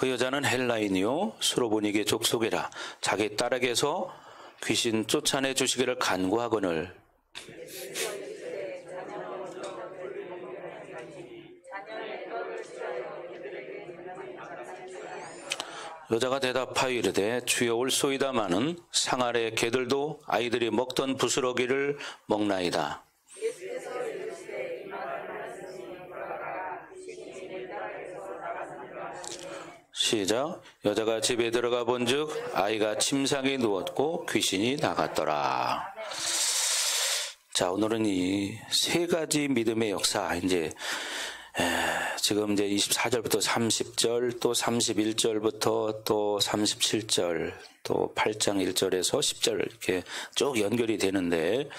그 여자는 헬라인이요 수로보니게 족속이라 자기 딸에게서 귀신 쫓아내 주시기를 간구하거늘 여자가 대답하여 이르되 주여 올소이다마는 상 아래 개들도 아이들이 먹던 부스러기를 먹나이다. 시작. 여자가 집에 들어가 본즉 아이가 침상에 누웠고 귀신이 나갔더라. 자, 오늘은 이 세 가지 믿음의 역사, 지금 이제 24절부터 30절, 또 31절부터 또 37절, 또 8장 1절에서 10절 이렇게 쭉 연결이 되는데,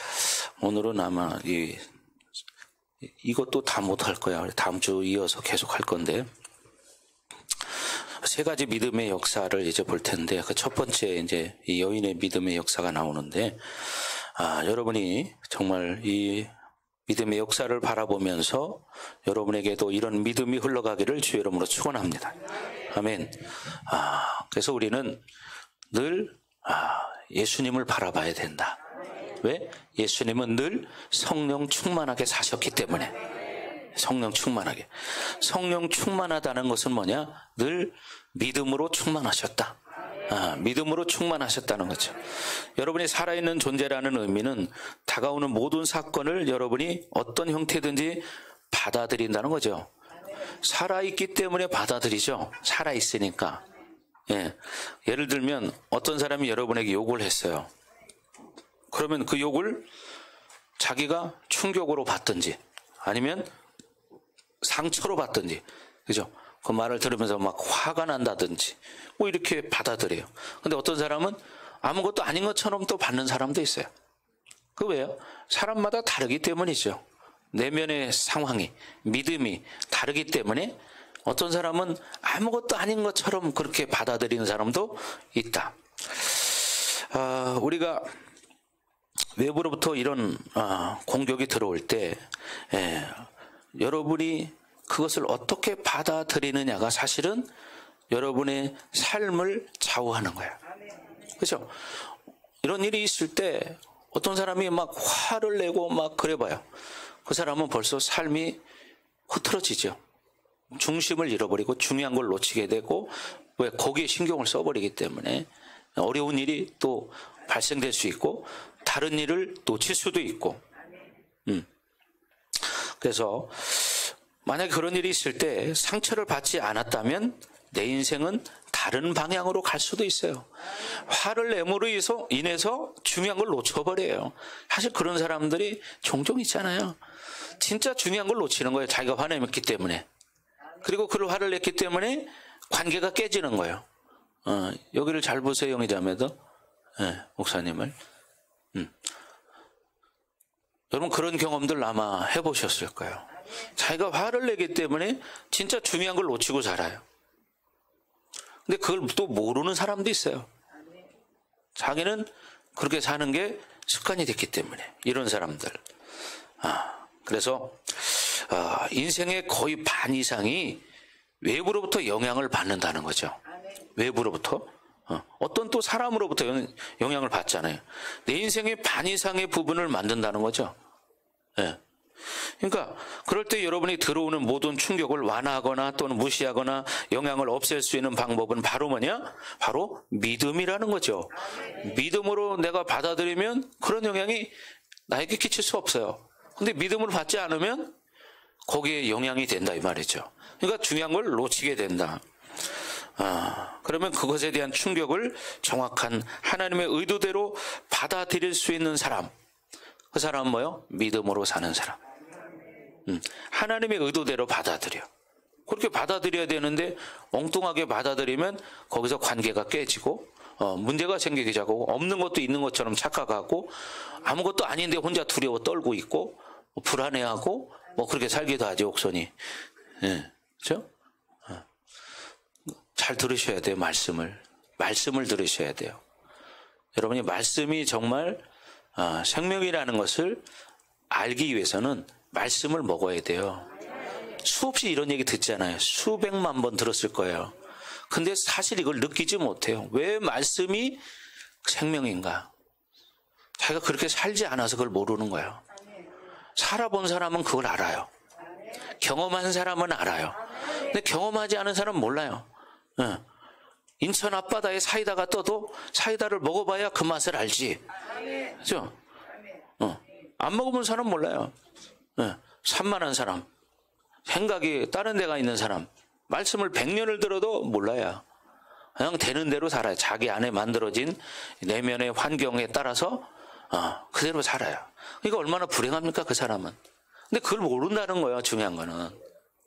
오늘은 아마 이것도 다 못할 거야. 다음 주 이어서 계속 할 건데, 세 가지 믿음의 역사를 이제 볼 텐데, 그 첫 번째 이제 이 여인의 믿음의 역사가 나오는데, 여러분이 정말 이 믿음의 역사를 바라보면서 여러분에게도 이런 믿음이 흘러가기를 주의 이름으로 축원합니다. 아멘. 그래서 우리는 늘 예수님을 바라봐야 된다. 왜? 예수님은 늘 성령 충만하게 사셨기 때문에. 성령 충만하게. 성령 충만하다는 것은 뭐냐? 늘 믿음으로 충만하셨다. 믿음으로 충만하셨다는 거죠. 여러분이 살아있는 존재라는 의미는 다가오는 모든 사건을 여러분이 어떤 형태든지 받아들인다는 거죠. 살아있기 때문에 받아들이죠. 살아있으니까. 예를 들면 어떤 사람이 여러분에게 욕을 했어요. 그러면 그 욕을 자기가 충격으로 받든지 아니면 상처로 받든지, 그죠? 그 말을 들으면서 막 화가 난다든지 뭐 이렇게 받아들여요. 근데 어떤 사람은 아무것도 아닌 것처럼 또 받는 사람도 있어요. 그 왜요? 사람마다 다르기 때문이죠. 내면의 상황이, 믿음이 다르기 때문에 어떤 사람은 아무것도 아닌 것처럼 그렇게 받아들이는 사람도 있다. 우리가 외부로부터 이런 공격이 들어올 때 여러분이 그것을 어떻게 받아들이느냐가 사실은 여러분의 삶을 좌우하는 거야. 그렇죠? 이런 일이 있을 때 어떤 사람이 막 화를 내고 막 그래봐요. 그 사람은 벌써 삶이 흐트러지죠. 중심을 잃어버리고 중요한 걸 놓치게 되고, 왜? 거기에 신경을 써버리기 때문에 어려운 일이 또 발생될 수 있고 다른 일을 놓칠 수도 있고. 그래서 만약에 그런 일이 있을 때 상처를 받지 않았다면 내 인생은 다른 방향으로 갈 수도 있어요. 화를 내므로 인해서 중요한 걸 놓쳐버려요. 사실 그런 사람들이 종종 있잖아요. 진짜 중요한 걸 놓치는 거예요. 자기가 화내기 때문에. 그리고 그 화를 냈기 때문에 관계가 깨지는 거예요. 여기를 잘 보세요, 영희자매도. 목사님을. 여러분 그런 경험들 아마 해보셨을 거예요. 자기가 화를 내기 때문에 진짜 중요한 걸 놓치고 살아요. 근데 그걸 또 모르는 사람도 있어요. 자기는 그렇게 사는 게 습관이 됐기 때문에. 이런 사람들. 그래서 인생의 거의 반 이상이 외부로부터 영향을 받는다는 거죠. 외부로부터. 어떤 또 사람으로부터 영향을 받잖아요. 내 인생의 반 이상의 부분을 만든다는 거죠. 그러니까 그럴 때 여러분이 들어오는 모든 충격을 완화하거나 또는 무시하거나 영향을 없앨 수 있는 방법은 바로 뭐냐? 바로 믿음이라는 거죠. 믿음으로 내가 받아들이면 그런 영향이 나에게 끼칠 수 없어요. 근데 믿음을 받지 않으면 거기에 영향이 된다 이 말이죠. 그러니까 중요한 걸 놓치게 된다. 그러면 그것에 대한 충격을 정확한 하나님의 의도대로 받아들일 수 있는 사람, 그 사람은 뭐요? 믿음으로 사는 사람. 하나님의 의도대로 받아들여. 그렇게 받아들여야 되는데 엉뚱하게 받아들이면 거기서 관계가 깨지고 문제가 생기게 하고 없는 것도 있는 것처럼 착각하고 아무것도 아닌데 혼자 두려워 떨고 있고 불안해하고 뭐 그렇게 살기도 하죠, 옥선이. 그렇죠? 잘 들으셔야 돼요, 말씀을 들으셔야 돼요. 여러분이 말씀이 정말 생명이라는 것을 알기 위해서는 말씀을 먹어야 돼요. 수없이 이런 얘기 듣잖아요. 수백만 번 들었을 거예요. 근데 사실 이걸 느끼지 못해요. 왜 말씀이 생명인가? 자기가 그렇게 살지 않아서 그걸 모르는 거예요. 살아본 사람은 그걸 알아요. 경험한 사람은 알아요. 근데 경험하지 않은 사람은 몰라요. 인천 앞바다에 사이다가 떠도 사이다를 먹어봐야 그 맛을 알지. 그죠? 안 먹어본 사람 몰라요. 산만한 사람, 생각이 다른 데가 있는 사람, 말씀을 100년을 들어도 몰라요. 그냥 되는 대로 살아요. 자기 안에 만들어진 내면의 환경에 따라서 그대로 살아요. 그러니까 얼마나 불행합니까, 그 사람은. 근데 그걸 모른다는 거예요, 중요한 거는.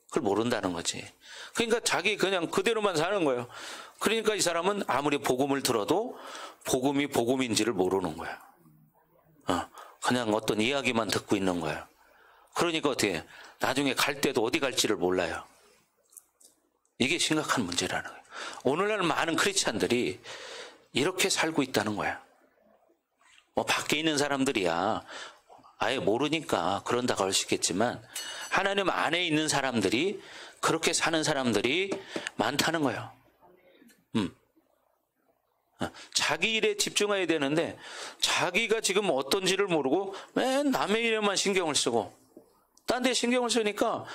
그걸 모른다는 거지. 그러니까 자기 그냥 그대로만 사는 거예요. 그러니까 이 사람은 아무리 복음을 들어도 복음이 복음인지를 모르는 거예요. 그냥 어떤 이야기만 듣고 있는 거예요. 그러니까 어떻게 나중에 갈 때도 어디 갈지를 몰라요. 이게 심각한 문제라는 거예요. 오늘날 많은 크리스찬들이 이렇게 살고 있다는 거예요. 뭐 밖에 있는 사람들이야 아예 모르니까 그런다고 할 수 있겠지만 하나님 안에 있는 사람들이 그렇게 사는 사람들이 많다는 거예요. 자기 일에 집중해야 되는데 자기가 지금 어떤지를 모르고 맨 남의 일에만 신경을 쓰고 딴 데 신경을 쓰니까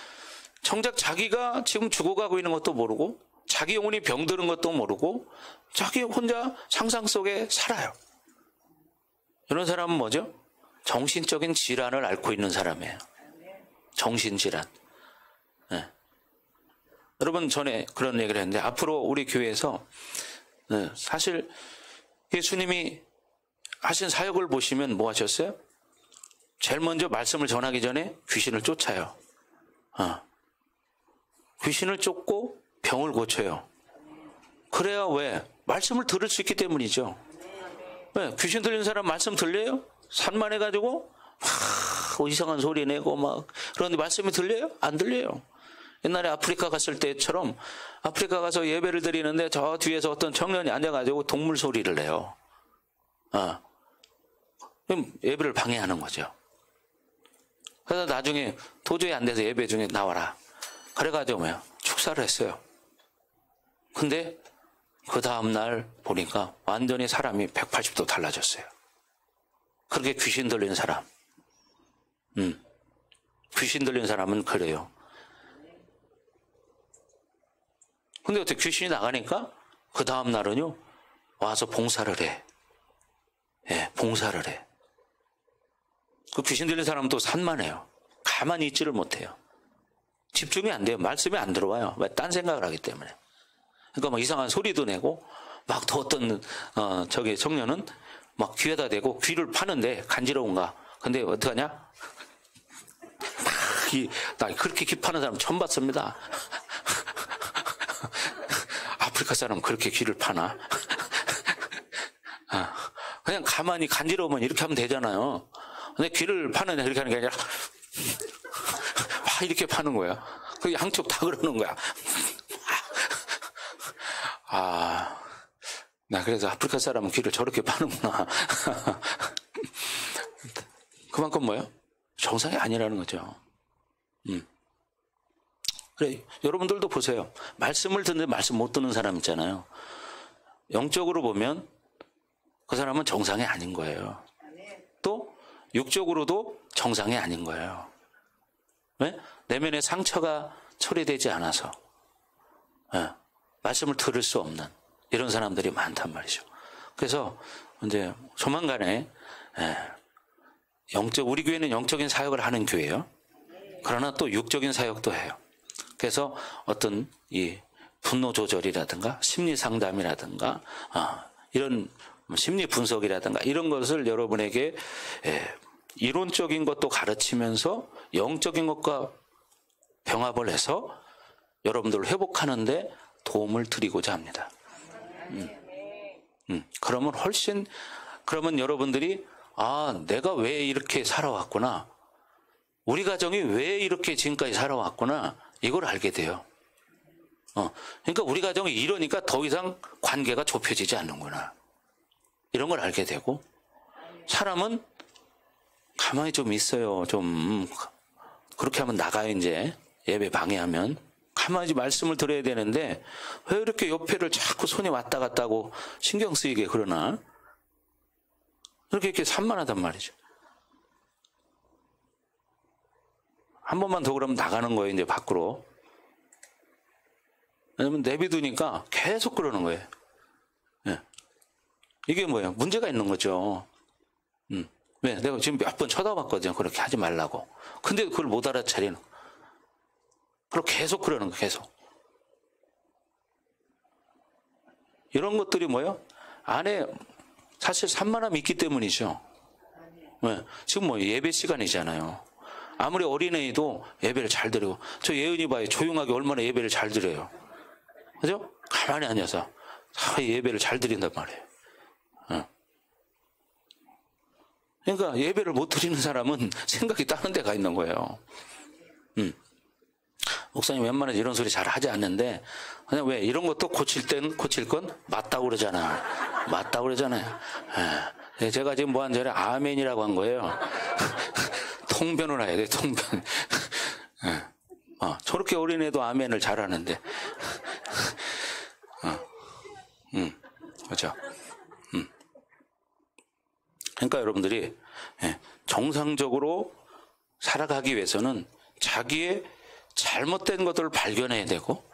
정작 자기가 지금 죽어가고 있는 것도 모르고 자기 영혼이 병드는 것도 모르고 자기 혼자 상상 속에 살아요. 이런 사람은 뭐죠? 정신적인 질환을 앓고 있는 사람이에요. 정신질환. 네. 여러분 전에 그런 얘기를 했는데 앞으로 우리 교회에서 사실 예수님이 하신 사역을 보시면 뭐 하셨어요? 제일 먼저 말씀을 전하기 전에 귀신을 쫓아요. 귀신을 쫓고 병을 고쳐요. 그래야 왜? 말씀을 들을 수 있기 때문이죠. 왜? 귀신 들린 사람 말씀 들려요? 산만해가지고 막 이상한 소리 내고 막 그런데 말씀이 들려요? 안 들려요. 옛날에 아프리카 갔을 때처럼 아프리카 가서 예배를 드리는데 저 뒤에서 어떤 청년이 앉아가지고 동물 소리를 내요. 그럼 예배를 방해하는 거죠. 그래서 나중에 도저히 안 돼서 예배 중에 나와라. 그래가지고 뭐야? 축사를 했어요. 근데 그 다음날 보니까 완전히 사람이 180도 달라졌어요. 그렇게 귀신 들린 사람. 귀신 들린 사람은 그래요. 근데 어떻게 귀신이 나가니까 그 다음날은요 와서 봉사를 해. 예, 봉사를 해. 그 귀신 들린 사람은 또 산만해요. 가만히 있지를 못해요. 집중이 안 돼요. 말씀이 안 들어와요. 왜? 딴 생각을 하기 때문에. 그러니까 막 이상한 소리도 내고 막 또 어떤 저기 청년은 막 귀에다 대고 귀를 파는데 간지러운가. 근데 어떡하냐? 나 그렇게 귀 파는 사람 처음 봤습니다. 아프리카 사람 그렇게 귀를 파나? 그냥 가만히 간지러우면 이렇게 하면 되잖아요. 근데 귀를 파느냐 이렇게 하는 게 아니라 이렇게 파는 거야. 그 양쪽 다 그러는 거야. 나 그래서 아프리카 사람은 귀를 저렇게 파는구나. 그만큼 뭐예요? 정상이 아니라는 거죠. 그래, 여러분들도 보세요. 말씀을 듣는데 말씀 못 듣는 사람 있잖아요. 영적으로 보면 그 사람은 정상이 아닌 거예요. 또 육적으로도 정상이 아닌 거예요. 왜? 내면의 상처가 처리되지 않아서 말씀을 들을 수 없는 이런 사람들이 많단 말이죠. 그래서 이제 조만간에 우리 교회는 영적인 사역을 하는 교회예요. 그러나 또 육적인 사역도 해요. 그래서 어떤 이 분노 조절이라든가 심리 상담이라든가 이런 심리 분석이라든가 이런 것을 여러분에게 이론적인 것도 가르치면서 영적인 것과 병합을 해서 여러분들을 회복하는데 도움을 드리고자 합니다. 그러면 여러분들이 내가 왜 이렇게 살아왔구나. 우리 가정이 왜 이렇게 지금까지 살아왔구나. 이걸 알게 돼요. 그러니까 우리 가정이 이러니까 더 이상 관계가 좁혀지지 않는구나. 이런 걸 알게 되고 사람은 가만히 좀 있어요. 좀 그렇게 하면 나가요. 이제 예배 방해하면 가만히 가만히 말씀을 들어야 되는데 왜 이렇게 옆에를 자꾸 손이 왔다 갔다 하고 신경 쓰이게 그러나? 이렇게 산만하단 말이죠. 한 번만 더 그러면 나가는 거예요, 이제 밖으로. 왜냐면 내비두니까 계속 그러는 거예요. 예. 이게 뭐예요? 문제가 있는 거죠. 왜? 내가 지금 몇 번 쳐다봤거든요. 그렇게 하지 말라고. 근데 그걸 못 알아차리는 거. 그리고 계속 그러는 거, 계속. 이런 것들이 뭐예요? 안에 사실 산만함이 있기 때문이죠. 왜? 지금 뭐 예배 시간이잖아요. 아무리 어린애도 예배를 잘 드리고, 저 예은이 봐요. 조용하게 얼마나 예배를 잘 드려요. 그죠? 가만히 앉아서 다 예배를 잘 드린단 말이에요. 그러니까 예배를 못 드리는 사람은 생각이 다른 데 가 있는 거예요. 목사님 웬만해서 이런 소리 잘 하지 않는데, 그냥 왜 이런 것도 고칠 건 맞다고 그러잖아. 맞다고 그러잖아요. 예. 제가 지금 뭐 한 전에 아멘이라고 한 거예요. 통변을 해야 돼, 통변. 예. 저렇게 어린애도 아멘을 잘하는데. 그렇죠. 그러니까 여러분들이 정상적으로 살아가기 위해서는 자기의 잘못된 것들을 발견해야 되고,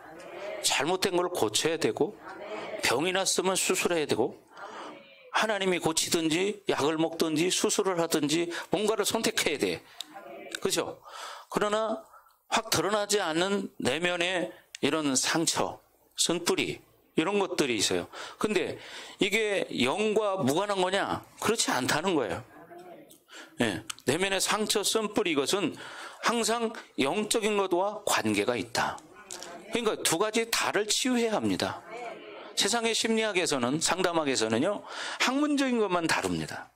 잘못된 걸 고쳐야 되고, 병이 났으면 수술해야 되고, 하나님이 고치든지 약을 먹든지 수술을 하든지 뭔가를 선택해야 돼. 그죠? 그러나 확 드러나지 않는 내면의 이런 상처, 쓴뿌리, 이런 것들이 있어요. 근데 이게 영과 무관한 거냐? 그렇지 않다는 거예요. 예, 내면의 상처, 쓴뿌리, 이것은 항상 영적인 것과 관계가 있다. 그러니까 두 가지 다를 치유해야 합니다. 세상의 심리학에서는, 상담학에서는요, 학문적인 것만 다룹니다.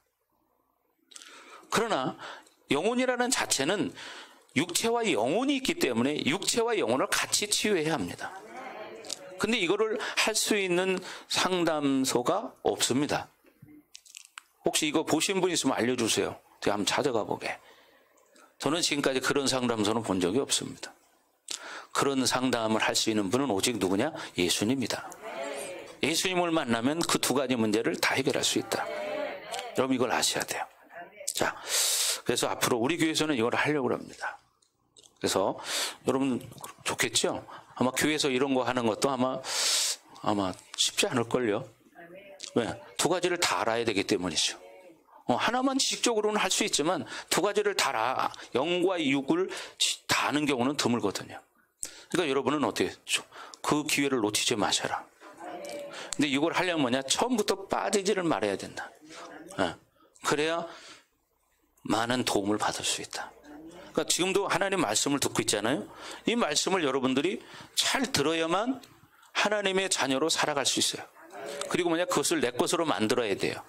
그러나 영혼이라는 자체는 육체와 영혼이 있기 때문에 육체와 영혼을 같이 치유해야 합니다. 근데 이거를 할 수 있는 상담소가 없습니다. 혹시 이거 보신 분 있으면 알려주세요. 제가 한번 찾아가 보게. 저는 지금까지 그런 상담소는 본 적이 없습니다. 그런 상담을 할 수 있는 분은 오직 누구냐? 예수님이다. 예수님을 만나면 그 두 가지 문제를 다 해결할 수 있다. 여러분 이걸 아셔야 돼요. 자, 그래서 앞으로 우리 교회에서는 이걸 하려고 합니다. 그래서 여러분 좋겠죠? 아마 교회에서 이런 거 하는 것도 아마 쉽지 않을걸요. 왜? 두 가지를 다 알아야 되기 때문이죠. 하나만 지식적으로는 할 수 있지만 두 가지를 다 알아. 영과 육을 다 아는 경우는 드물거든요. 그러니까 여러분은 어떻게 그 기회를 놓치지 마셔라. 근데 이걸 하려면 뭐냐? 처음부터 빠지지를 말아야 된다. 그래야 많은 도움을 받을 수 있다. 그러니까 지금도 하나님 말씀을 듣고 있잖아요. 이 말씀을 여러분들이 잘 들어야만 하나님의 자녀로 살아갈 수 있어요. 그리고 뭐냐? 그것을 내 것으로 만들어야 돼요.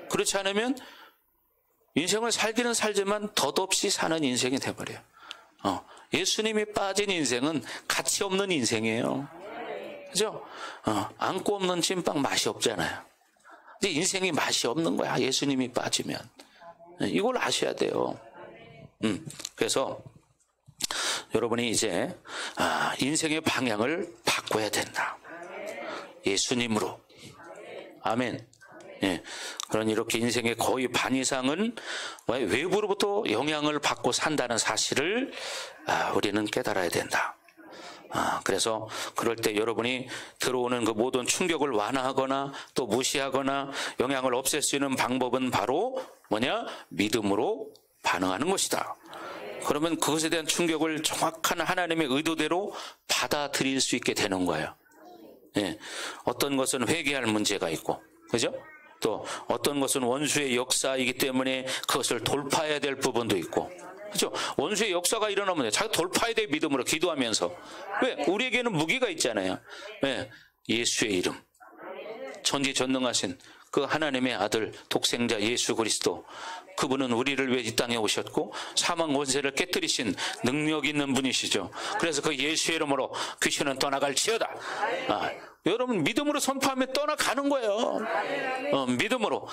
그렇지 않으면 인생을 살기는 살지만 덧없이 사는 인생이 돼버려요. 예수님이 빠진 인생은 가치 없는 인생이에요. 그죠? 안고 없는 찐빵 맛이 없잖아요. 근데 인생이 맛이 없는 거야. 예수님이 빠지면. 이걸 아셔야 돼요. 그래서 여러분이 이제 인생의 방향을 바꿔야 된다. 예수님으로. 아멘. 예. 그런 이렇게 인생의 거의 반 이상은 외부로부터 영향을 받고 산다는 사실을 우리는 깨달아야 된다. 그래서 그럴 때 여러분이 들어오는 그 모든 충격을 완화하거나 또 무시하거나 영향을 없앨 수 있는 방법은 바로 뭐냐? 믿음으로 반응하는 것이다. 그러면 그것에 대한 충격을 정확한 하나님의 의도대로 받아들일 수 있게 되는 거예요. 예. 어떤 것은 회개할 문제가 있고, 그죠? 또 어떤 것은 원수의 역사이기 때문에 그것을 돌파해야 될 부분도 있고, 그죠? 원수의 역사가 일어나면 자기 돌파해야 될 믿음으로 기도하면서. 왜? 우리에게는 무기가 있잖아요. 왜? 예수의 이름. 전지전능하신 그 하나님의 아들 독생자 예수 그리스도, 그분은 우리를 위해 이 땅에 오셨고 사망 원세를 깨뜨리신 능력 있는 분이시죠. 그래서 그 예수의 이름으로 귀신은 떠나갈지어다. 여러분 믿음으로 선포하면 떠나가는 거예요. 믿음으로.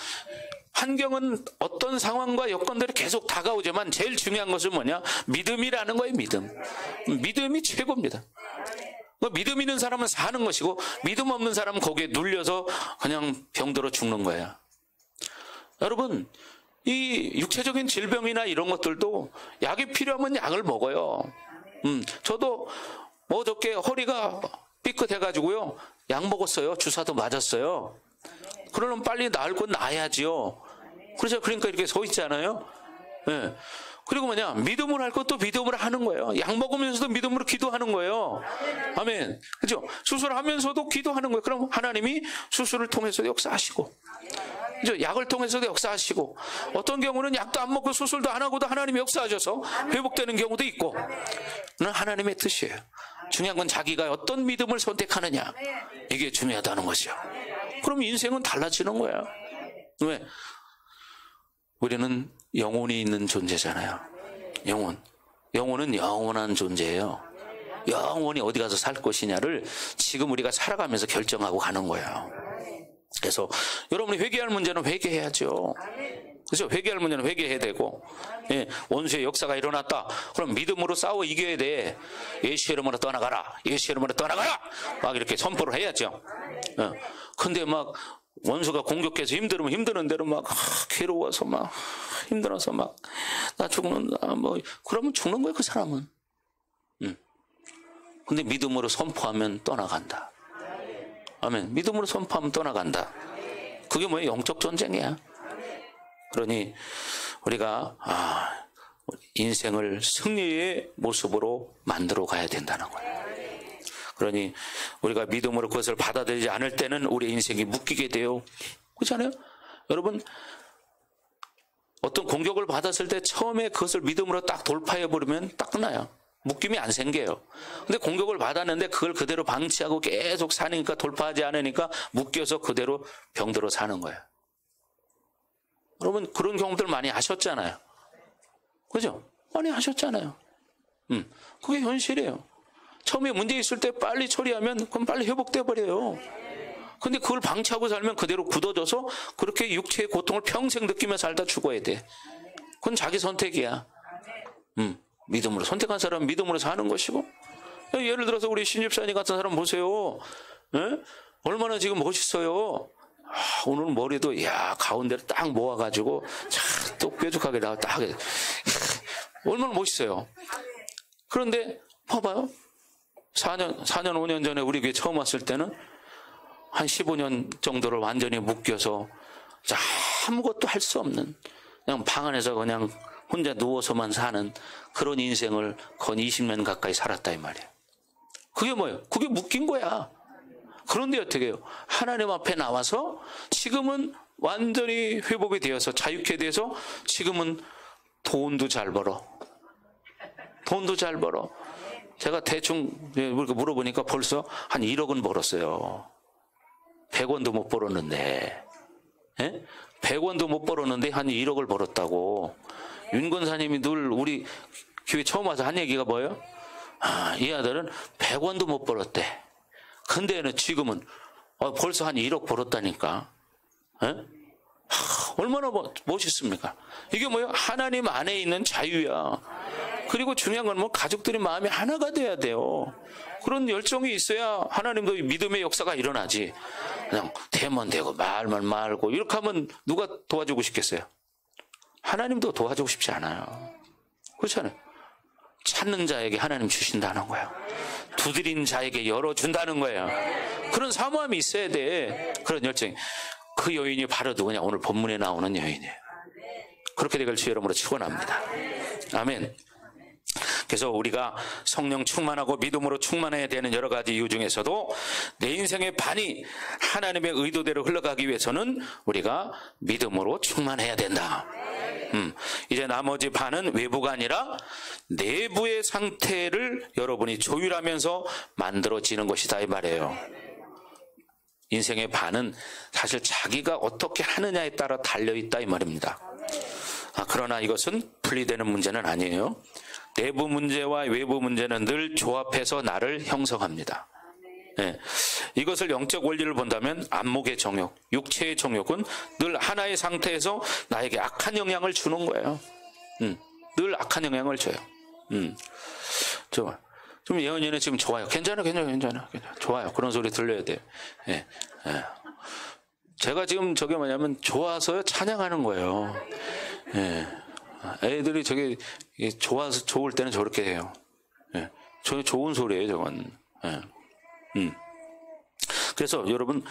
환경은 어떤 상황과 여건들이 계속 다가오지만 제일 중요한 것은 뭐냐? 믿음이라는 거예요. 믿음이 최고입니다. 믿음 있는 사람은 사는 것이고 믿음 없는 사람은 거기에 눌려서 그냥 병들어 죽는 거야. 여러분, 이 육체적인 질병이나 이런 것들도 약이 필요하면 약을 먹어요. 저도 어저께 허리가 삐끗해가지고요, 약 먹었어요. 주사도 맞았어요. 그러면 빨리 나을 건 나아야지요. 그렇죠? 그러니까 이렇게 서 있잖아요. 네. 그리고 뭐냐, 믿음으로 할 것도 믿음으로 하는 거예요. 약 먹으면서도 믿음으로 기도하는 거예요. 아멘. 그죠? 수술하면서도 기도하는 거예요. 그럼 하나님이 수술을 통해서도 역사하시고, 그죠? 약을 통해서도 역사하시고, 어떤 경우는 약도 안 먹고 수술도 안 하고도 하나님이 역사하셔서 회복되는 경우도 있고, 그건 하나님의 뜻이에요. 중요한 건 자기가 어떤 믿음을 선택하느냐, 이게 중요하다는 거죠. 그럼 인생은 달라지는 거야. 왜? 우리는 영혼이 있는 존재잖아요. 영혼은 영원한 존재예요. 영원히 어디 가서 살 것이냐를 지금 우리가 살아가면서 결정하고 가는 거예요. 그래서 여러분이 회개할 문제는 회개해야죠. 그렇죠? 회개할 문제는 회개해야 되고, 예, 원수의 역사가 일어났다. 그럼 믿음으로 싸워 이겨야 돼. 예수의 이름으로 떠나가라. 예수의 이름으로 떠나가라. 막 이렇게 선포를 해야죠. 근데 막 원수가 공격해서 힘드는 대로 막 괴로워서 막 힘들어서 막 나 죽는다 뭐 그러면 죽는 거예요, 그 사람은. 근데 믿음으로 선포하면 떠나간다. 아멘. 믿음으로 선포하면 떠나간다. 그게 뭐예요? 영적 전쟁이야. 그러니 우리가 인생을 승리의 모습으로 만들어 가야 된다는 거예요. 그러니 우리가 믿음으로 그것을 받아들이지 않을 때는 우리 인생이 묶이게 돼요. 그렇잖아요? 여러분, 어떤 공격을 받았을 때 처음에 그것을 믿음으로 딱 돌파해버리면 딱 끝나요. 묶임이 안 생겨요. 근데 공격을 받았는데 그걸 그대로 방치하고 계속 사니까, 돌파하지 않으니까 묶여서 그대로 병들어 사는 거예요. 여러분, 그런 경우들 많이 하셨잖아요. 그죠? 많이 하셨잖아요. 그게 현실이에요. 처음에 문제 있을 때 빨리 처리하면 그럼 빨리 회복돼 버려요. 근데 그걸 방치하고 살면 그대로 굳어져서 그렇게 육체의 고통을 평생 느끼며 살다 죽어야 돼. 그건 자기 선택이야. 믿음으로 선택한 사람은 믿음으로 사는 것이고, 예를 들어서 우리 신집사님 같은 사람 보세요. 에? 얼마나 지금 멋있어요. 오늘 머리도 가운데를 딱 모아가지고 또 뾰족하게 딱 얼마나 멋있어요. 그런데 봐봐요. 4년 5년 전에 우리 교회 처음 왔을 때는 한 15년 정도를 완전히 묶여서 아무것도 할 수 없는, 그냥 방 안에서 그냥 혼자 누워서만 사는 그런 인생을 건 20년 가까이 살았다 이 말이에요. 그게 뭐예요? 그게 묶인 거야. 그런데 어떻게 해요? 하나님 앞에 나와서 지금은 완전히 회복이 되어서 자유케 돼서 지금은 돈도 잘 벌어. 제가 대충 물어보니까 벌써 한 1억은 벌었어요. 100원도 못 벌었는데, 100원도 못 벌었는데 한 1억을 벌었다고. 윤 권사님이 늘 우리 교회 처음 와서 한 얘기가 뭐예요? 이 아들은 100원도 못 벌었대. 근데 지금은 벌써 한 1억 벌었다니까. 얼마나 멋있습니까? 이게 뭐예요? 하나님 안에 있는 자유야. 그리고 중요한 건 가족들이 마음이 하나가 돼야 돼요. 그런 열정이 있어야 하나님도 믿음의 역사가 일어나지. 그냥 되면 되고 말만 말고 이렇게 하면 누가 도와주고 싶겠어요? 하나님도 도와주고 싶지 않아요. 그렇잖아요. 찾는 자에게 하나님 주신다는 거예요. 두드린 자에게 열어준다는 거예요. 그런 사모함이 있어야 돼. 그런 열정이. 그 여인이 바로 누구냐? 오늘 본문에 나오는 여인이에요. 그렇게 되길 주의 이름으로 축원합니다. 아멘. 그래서 우리가 성령 충만하고 믿음으로 충만해야 되는 여러 가지 이유 중에서도 내 인생의 반이 하나님의 의도대로 흘러가기 위해서는 우리가 믿음으로 충만해야 된다. 이제 나머지 반은 외부가 아니라 내부의 상태를 여러분이 조율하면서 만들어지는 것이다 이 말이에요. 인생의 반은 사실 자기가 어떻게 하느냐에 따라 달려있다 이 말입니다. 그러나 이것은 분리되는 문제는 아니에요. 내부 문제와 외부 문제는 늘 조합해서 나를 형성합니다. 네. 이것을 영적 원리를 본다면 안목의 정욕, 육체의 정욕은 늘 하나의 상태에서 나에게 악한 영향을 주는 거예요. 늘 악한 영향을 줘요. 좀 예언이는 지금 좋아요. 괜찮아. 좋아요. 그런 소리 들려야 돼요. 예, 예. 제가 지금 저게 뭐냐면 좋아서 찬양하는 거예요. 예. 애들이 저게 좋아서 좋을 때는 저렇게 해요. 예. 저 좋은 소리예요, 저건. 예. 그래서 여러분,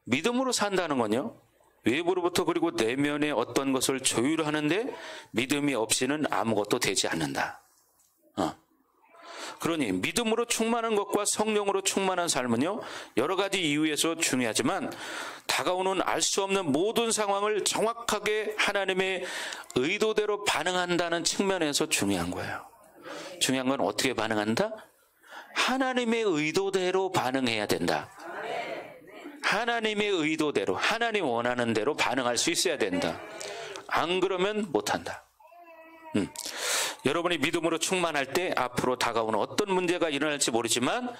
믿음으로 산다는 건요, 외부로부터 그리고 내면의 어떤 것을 조율하는데 믿음이 없이는 아무것도 되지 않는다. 그러니 믿음으로 충만한 것과 성령으로 충만한 삶은요, 여러 가지 이유에서 중요하지만 다가오는 알 수 없는 모든 상황을 정확하게 하나님의 의도대로 반응한다는 측면에서 중요한 거예요. 중요한 건 어떻게 반응한다? 하나님의 의도대로 반응해야 된다. 하나님의 의도대로, 하나님 원하는 대로 반응할 수 있어야 된다. 안 그러면 못한다. 여러분이 믿음으로 충만할 때 앞으로 다가오는 어떤 문제가 일어날지 모르지만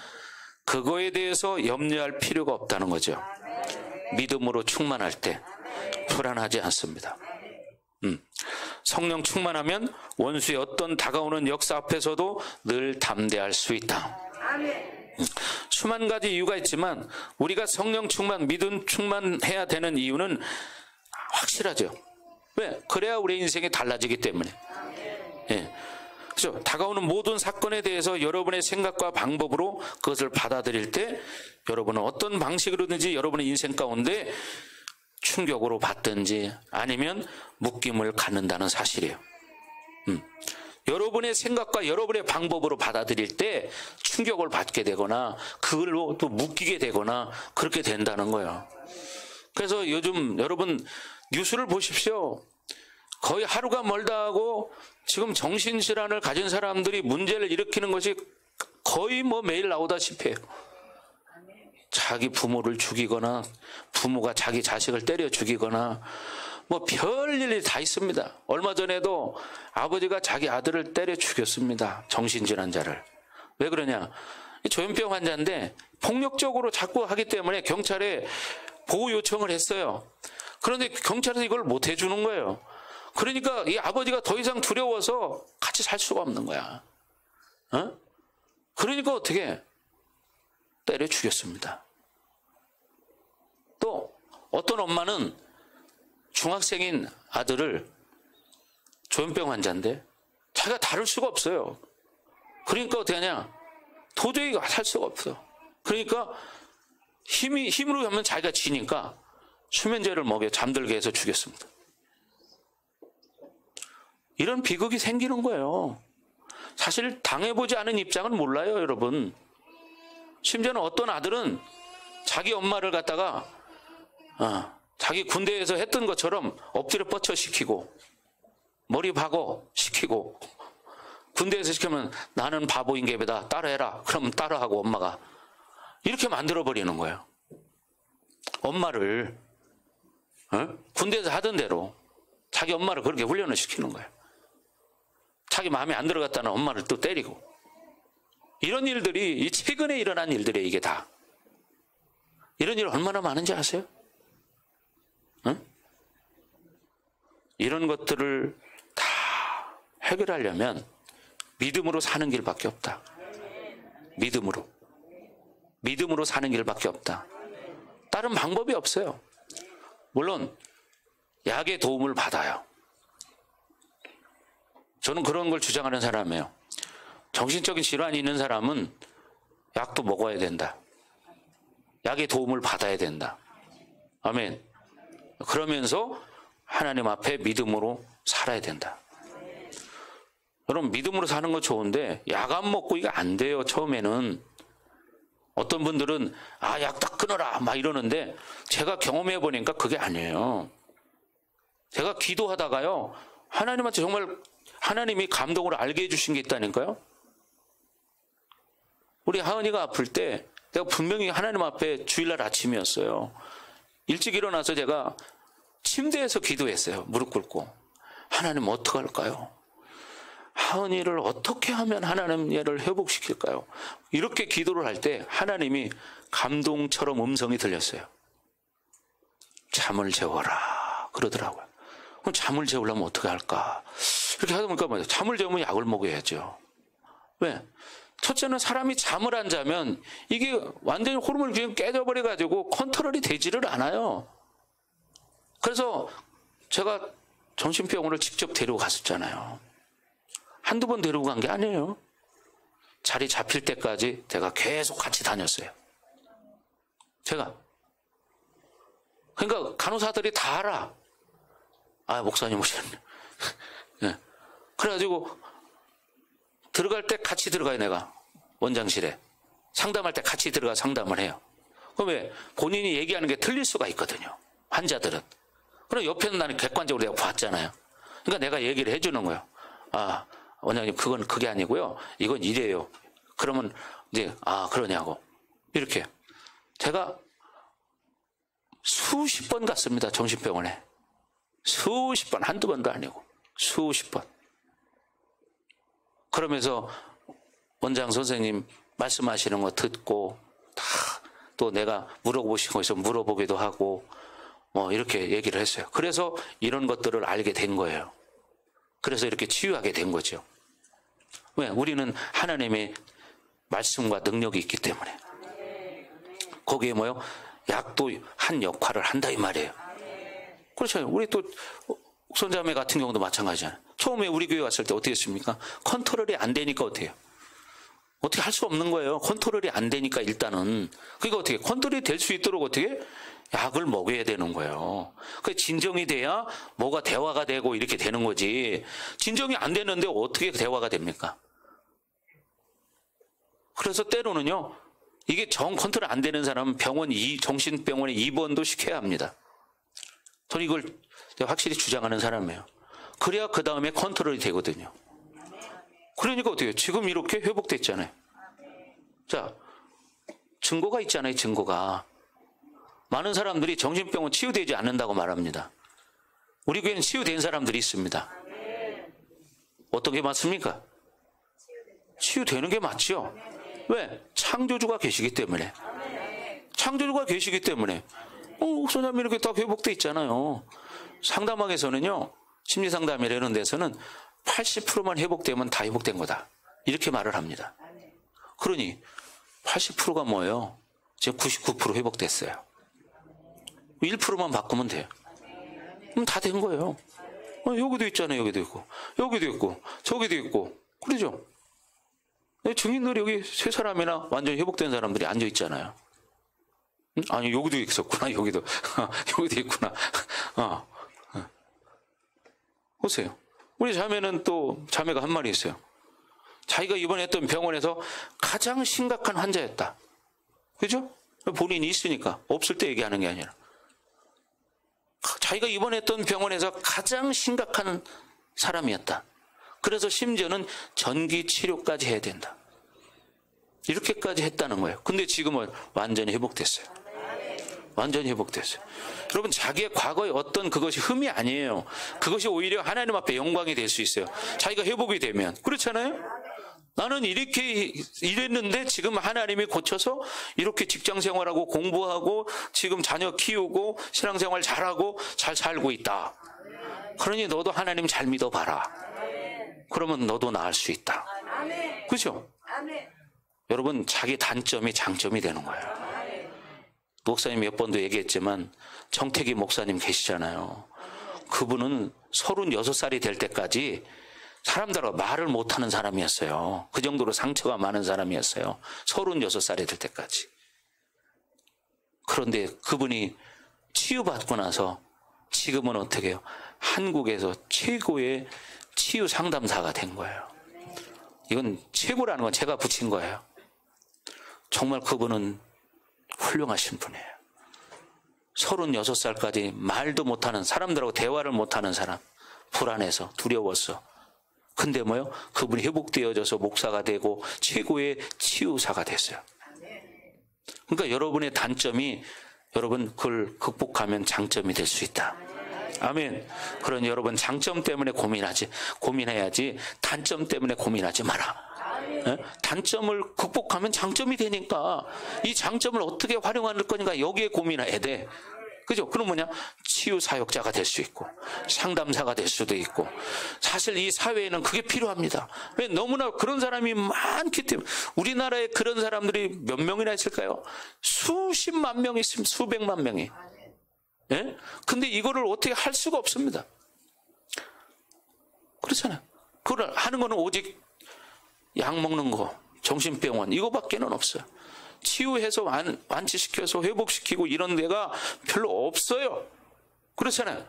그거에 대해서 염려할 필요가 없다는 거죠. 믿음으로 충만할 때 불안하지 않습니다. 성령 충만하면 원수의 어떤 다가오는 역사 앞에서도 늘 담대할 수 있다. 수만 가지 이유가 있지만 우리가 성령 충만, 믿음 충만해야 되는 이유는 확실하죠. 왜? 그래야 우리 인생이 달라지기 때문에. 예. 그렇죠? 다가오는 모든 사건에 대해서 여러분의 생각과 방법으로 그것을 받아들일 때 여러분은 어떤 방식으로든지 여러분의 인생 가운데 충격으로 받든지 아니면 묶임을 갖는다는 사실이에요. 여러분의 생각과 여러분의 방법으로 받아들일 때 충격을 받게 되거나 그걸로 또 묶이게 되거나 그렇게 된다는 거예요. 그래서 요즘 여러분 뉴스를 보십시오. 거의 하루가 멀다 하고 지금 정신질환을 가진 사람들이 문제를 일으키는 것이 거의 뭐 매일 나오다시피 해요. 자기 부모를 죽이거나 부모가 자기 자식을 때려 죽이거나 뭐 별일이 다 있습니다. 얼마 전에도 아버지가 자기 아들을 때려 죽였습니다. 정신질환자를. 왜 그러냐? 조현병 환자인데 폭력적으로 자꾸 하기 때문에 경찰에 보호 요청을 했어요. 그런데 경찰에서 이걸 못 해주는 거예요. 그러니까 이 아버지가 더 이상 두려워서 같이 살 수가 없는 거야. 그러니까 어떻게 때려 죽였습니다. 또 어떤 엄마는 중학생인 아들을, 조현병 환자인데 자기가 다룰 수가 없어요. 그러니까 어떻게 하냐? 도저히 살 수가 없어. 그러니까 힘으로 하면 자기가 지니까 수면제를 먹여 잠들게 해서 죽였습니다. 이런 비극이 생기는 거예요. 사실 당해보지 않은 입장은 몰라요, 여러분. 심지어는 어떤 아들은 자기 엄마를 갖다가 자기 군대에서 했던 것처럼 엎드려 뻗쳐 시키고 머리 박어 시키고, 군대에서 시키면 나는 바보인 개배다 따라해라 그러면 따라하고 엄마가 이렇게 만들어버리는 거예요. 엄마를 군대에서 하던 대로 자기 엄마를 그렇게 훈련을 시키는 거예요. 자기 마음에 안 들어갔다는 엄마를 또 때리고, 이런 일들이 최근에 일어난 일들이에요. 이게 다 이런 일 얼마나 많은지 아세요? 이런 것들을 다 해결하려면 믿음으로 사는 길밖에 없다. 믿음으로 사는 길밖에 없다. 다른 방법이 없어요. 물론 약의 도움을 받아요. 저는 그런 걸 주장하는 사람이에요. 정신적인 질환이 있는 사람은 약도 먹어야 된다. 약의 도움을 받아야 된다. 아멘. 그러면서 하나님 앞에 믿음으로 살아야 된다. 여러분, 믿음으로 사는 거 좋은데 약 안 먹고 이거 안 돼요. 처음에는 어떤 분들은 약 다 끊어라 막 이러는데 제가 경험해 보니까 그게 아니에요. 제가 기도하다가요, 하나님한테 정말 하나님이 감동을 알게 해주신 게 있다니까요. 우리 하은이가 아플 때 내가 분명히 하나님 앞에 주일날 아침이었어요. 일찍 일어나서 제가 침대에서 기도했어요. 무릎 꿇고. 하나님 어떡할까요? 하은이를 어떻게 하면 하나님 얘를 회복시킬까요? 이렇게 기도를 할 때 하나님이 감동처럼 음성이 들렸어요. 잠을 재워라 그러더라고요. 그럼 잠을 재우려면 어떻게 할까? 이렇게 하다 보니까 잠을 재우면 약을 먹어야죠. 왜? 첫째는 사람이 잠을 안 자면 이게 완전히 호르몬 균형이 깨져버려가지고 컨트롤이 되지를 않아요. 그래서 제가 정신병원을 직접 데리고 갔었잖아요. 한두 번 데리고 간 게 아니에요. 자리 잡힐 때까지 제가 계속 같이 다녔어요. 제가. 그러니까 간호사들이 다 알아. 아, 목사님 오셨네. 네. 그래가지고 들어갈 때 같이 들어가요, 내가. 원장실에. 상담할 때 같이 들어가 상담을 해요. 그럼 왜? 본인이 얘기하는 게 틀릴 수가 있거든요. 환자들은. 그럼 옆에는 나는 객관적으로 내가 봤잖아요. 그러니까 내가 얘기를 해주는 거예요. 아, 원장님, 그게 아니고요. 이건 이래요. 그러면 이제, 아, 그러냐고. 이렇게. 제가 수십 번 갔습니다, 정신병원에. 수십 번, 한두 번도 아니고. 수십 번. 그러면서 원장 선생님 말씀하시는 거 듣고 다 또 내가 물어보신 거 있으면 물어보기도 하고 뭐 이렇게 얘기를 했어요. 그래서 이런 것들을 알게 된 거예요. 그래서 이렇게 치유하게 된 거죠. 왜? 우리는 하나님의 말씀과 능력이 있기 때문에. 거기에 뭐요? 약도 한 역할을 한다 이 말이에요. 그렇죠. 우리 또 손자매 같은 경우도 마찬가지잖아요. 처음에 우리 교회 왔을 때 어떻게 했습니까? 컨트롤이 안 되니까 어떻게 해요? 어떻게 할 수 없는 거예요. 컨트롤이 안 되니까 일단은. 그러니까 어떻게 컨트롤이 될 수 있도록 어떻게 약을 먹여야 되는 거예요. 그 진정이 돼야 뭐가 대화가 되고 이렇게 되는 거지. 진정이 안 되는데 어떻게 대화가 됩니까? 그래서 때로는요. 이게 정 컨트롤 안 되는 사람은 정신병원에 입원도 시켜야 합니다. 저는 이걸 확실히 주장하는 사람이에요. 그래야 그 다음에 컨트롤이 되거든요. 그러니까 어떻게 해요? 지금 이렇게 회복됐잖아요. 자, 증거가 있잖아요. 증거가. 많은 사람들이 정신병원 치유되지 않는다고 말합니다. 우리 교회는 치유된 사람들이 있습니다. 어떤 게 맞습니까? 치유되는 게 맞죠. 왜? 창조주가 계시기 때문에. 창조주가 계시기 때문에. 목사님 이렇게 딱 회복돼 있잖아요. 상담학에서는요. 심리상담이라는 데서는 80%만 회복되면 다 회복된 거다. 이렇게 말을 합니다. 그러니 80%가 뭐예요? 지금 99% 회복됐어요. 1%만 바꾸면 돼요. 그럼 다 된 거예요. 여기도 있잖아요. 여기도 있고 여기도 있고 저기도 있고 그러죠? 증인들이 여기 세 사람이나 완전히 회복된 사람들이 앉아 있잖아요. 아니 여기도 있었구나. 여기도 있구나. 보세요. 우리 자매가 한 말이 있어요. 자기가 입원했던 병원에서 가장 심각한 환자였다. 그죠? 본인이 있으니까. 없을 때 얘기하는 게 아니라. 자기가 입원했던 병원에서 가장 심각한 사람이었다. 그래서 심지어는 전기 치료까지 해야 된다. 이렇게까지 했다는 거예요. 근데 지금은 완전히 회복됐어요. 완전히 회복됐어요. 여러분, 자기의 과거의 어떤 그것이 흠이 아니에요. 그것이 오히려 하나님 앞에 영광이 될 수 있어요. 자기가 회복이 되면. 그렇잖아요? 나는 이렇게 이랬는데 지금 하나님이 고쳐서 이렇게 직장 생활하고 공부하고 지금 자녀 키우고 신앙생활 잘하고 잘 살고 있다. 그러니 너도 하나님 잘 믿어봐라. 그러면 너도 나을 수 있다. 그렇죠? 여러분, 자기 단점이 장점이 되는 거예요. 목사님 몇 번도 얘기했지만 정택이 목사님 계시잖아요. 그분은 36살이 될 때까지 사람들하고 말을 못하는 사람이었어요. 그 정도로 상처가 많은 사람이었어요. 36살이 될 때까지. 그런데 그분이 치유받고 나서 지금은 어떻게 해요? 한국에서 최고의 치유 상담사가 된 거예요. 이건 최고라는 건 제가 붙인 거예요. 정말 그분은 훌륭하신 분이에요. 36살까지 말도 못하는, 사람들하고 대화를 못하는 사람, 불안해서 두려웠어. 근데 뭐요? 그분이 회복되어져서 목사가 되고 최고의 치유사가 됐어요. 그러니까 여러분의 단점이 여러분 그걸 극복하면 장점이 될 수 있다. 아멘. 그러니 여러분 장점 때문에 고민해야지 단점 때문에 고민하지 마라. 단점을 극복하면 장점이 되니까 이 장점을 어떻게 활용할 거니까 여기에 고민해야 돼. 그죠? 그럼 뭐냐? 치유 사역자가 될 수 있고, 상담사가 될 수도 있고, 사실 이 사회에는 그게 필요합니다. 왜? 너무나 그런 사람이 많기 때문에. 우리나라에 그런 사람들이 몇 명이나 있을까요? 수십만 명이 있습니다. 수백만 명이. 예? 근데 이거를 어떻게 할 수가 없습니다. 그렇잖아요. 그걸 하는 거는 오직 약 먹는 거, 정신병원, 이거밖에는 없어요. 치유해서 완치시켜서 회복시키고 이런 데가 별로 없어요. 그렇잖아요.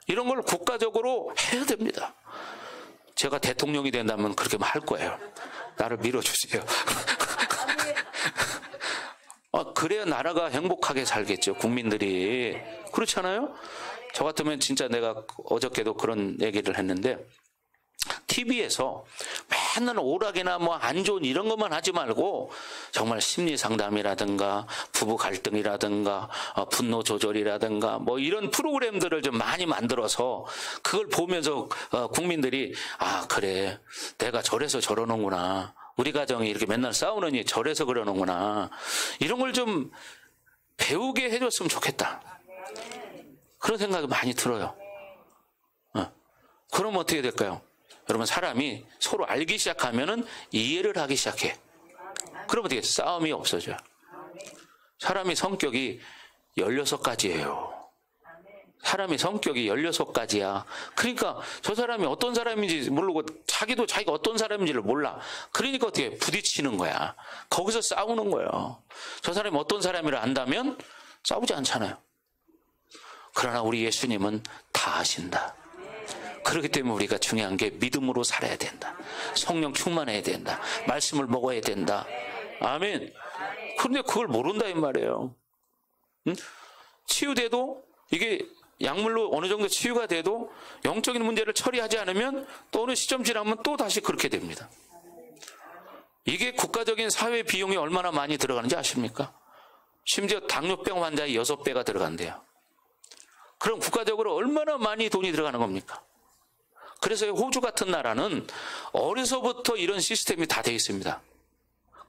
이런 걸 국가적으로 해야 됩니다. 제가 대통령이 된다면 그렇게 할 거예요. 나를 밀어주세요. 그래야 나라가 행복하게 살겠죠. 국민들이. 그렇잖아요. 저 같으면 진짜 내가 어저께도 그런 얘기를 했는데, TV에서 맨날 오락이나 뭐 안 좋은 이런 것만 하지 말고 정말 심리 상담이라든가 부부 갈등이라든가 분노 조절이라든가 뭐 이런 프로그램들을 좀 많이 만들어서 그걸 보면서 국민들이 그래, 내가 저래서 저러는구나, 우리 가정이 이렇게 맨날 싸우느니 저래서 그러는구나, 이런 걸 좀 배우게 해줬으면 좋겠다. 그런 생각이 많이 들어요. 그럼 어떻게 될까요? 여러분, 사람이 서로 알기 시작하면은 이해를 하기 시작해. 그러면 어떻게 싸움이 없어져요. 사람이 성격이 16가지예요. 사람이 성격이 16가지야. 그러니까 저 사람이 어떤 사람인지 모르고 자기도 자기가 어떤 사람인지를 몰라. 그러니까 어떻게 부딪히는 거야. 거기서 싸우는 거예요. 저 사람이 어떤 사람이라 안다면 싸우지 않잖아요. 그러나 우리 예수님은 다 아신다. 그렇기 때문에 우리가 중요한 게 믿음으로 살아야 된다. 성령 충만해야 된다. 말씀을 먹어야 된다. 아멘. 그런데 그걸 모른다 이 말이에요. 응? 치유돼도, 이게 약물로 어느 정도 치유가 돼도 영적인 문제를 처리하지 않으면 또 어느 시점 지나면 또 다시 그렇게 됩니다. 이게 국가적인 사회 비용이 얼마나 많이 들어가는지 아십니까? 심지어 당뇨병 환자의 6배가 들어간대요. 그럼 국가적으로 얼마나 많이 돈이 들어가는 겁니까? 그래서 호주 같은 나라는 어려서부터 이런 시스템이 다 되어 있습니다.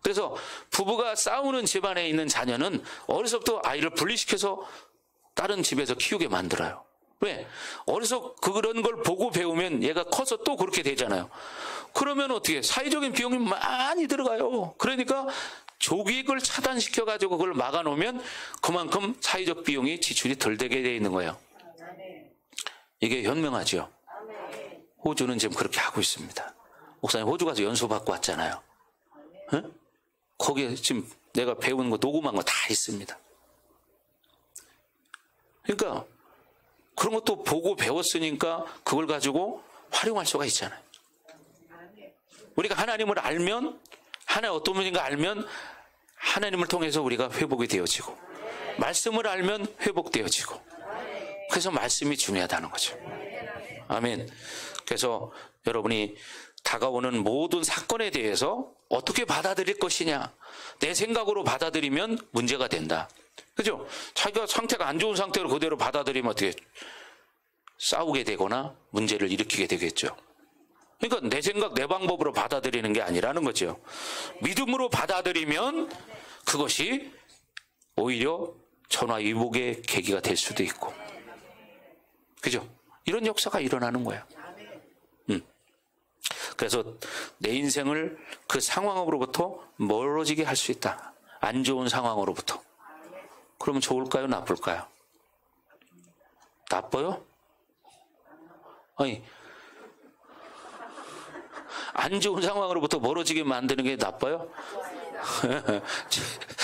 그래서 부부가 싸우는 집안에 있는 자녀는 어려서부터 아이를 분리시켜서 다른 집에서 키우게 만들어요. 왜? 어려서 그런 걸 보고 배우면 얘가 커서 또 그렇게 되잖아요. 그러면 어떻게? 사회적인 비용이 많이 들어가요. 그러니까 조기익을 차단시켜가지고 그걸 막아놓으면 그만큼 사회적 비용이 지출이 덜 되게 되어 있는 거예요. 이게 현명하죠. 호주는 지금 그렇게 하고 있습니다. 목사님 호주 가서 연수받고 왔잖아요. 응? 거기에 지금 내가 배운 거 녹음한 거 다 있습니다. 그러니까 그런 것도 보고 배웠으니까 그걸 가지고 활용할 수가 있잖아요. 우리가 하나님을 알면, 하나님 어떤 분인가 알면 하나님을 통해서 우리가 회복이 되어지고, 말씀을 알면 회복되어지고, 그래서 말씀이 중요하다는 거죠. 아멘. 그래서 여러분이 다가오는 모든 사건에 대해서 어떻게 받아들일 것이냐, 내 생각으로 받아들이면 문제가 된다. 그죠? 자기가 상태가 안 좋은 상태로 그대로 받아들이면 어떻게 싸우게 되거나 문제를 일으키게 되겠죠. 그러니까 내 생각, 내 방법으로 받아들이는 게 아니라는 거죠. 믿음으로 받아들이면 그것이 오히려 전화위복의 계기가 될 수도 있고, 그죠? 이런 역사가 일어나는 거예요. 그래서 내 인생을 그 상황으로부터 멀어지게 할 수 있다. 안 좋은 상황으로부터. 그러면 좋을까요? 나쁠까요? 나빠요? 아니, 안 좋은 상황으로부터 멀어지게 만드는 게 나빠요?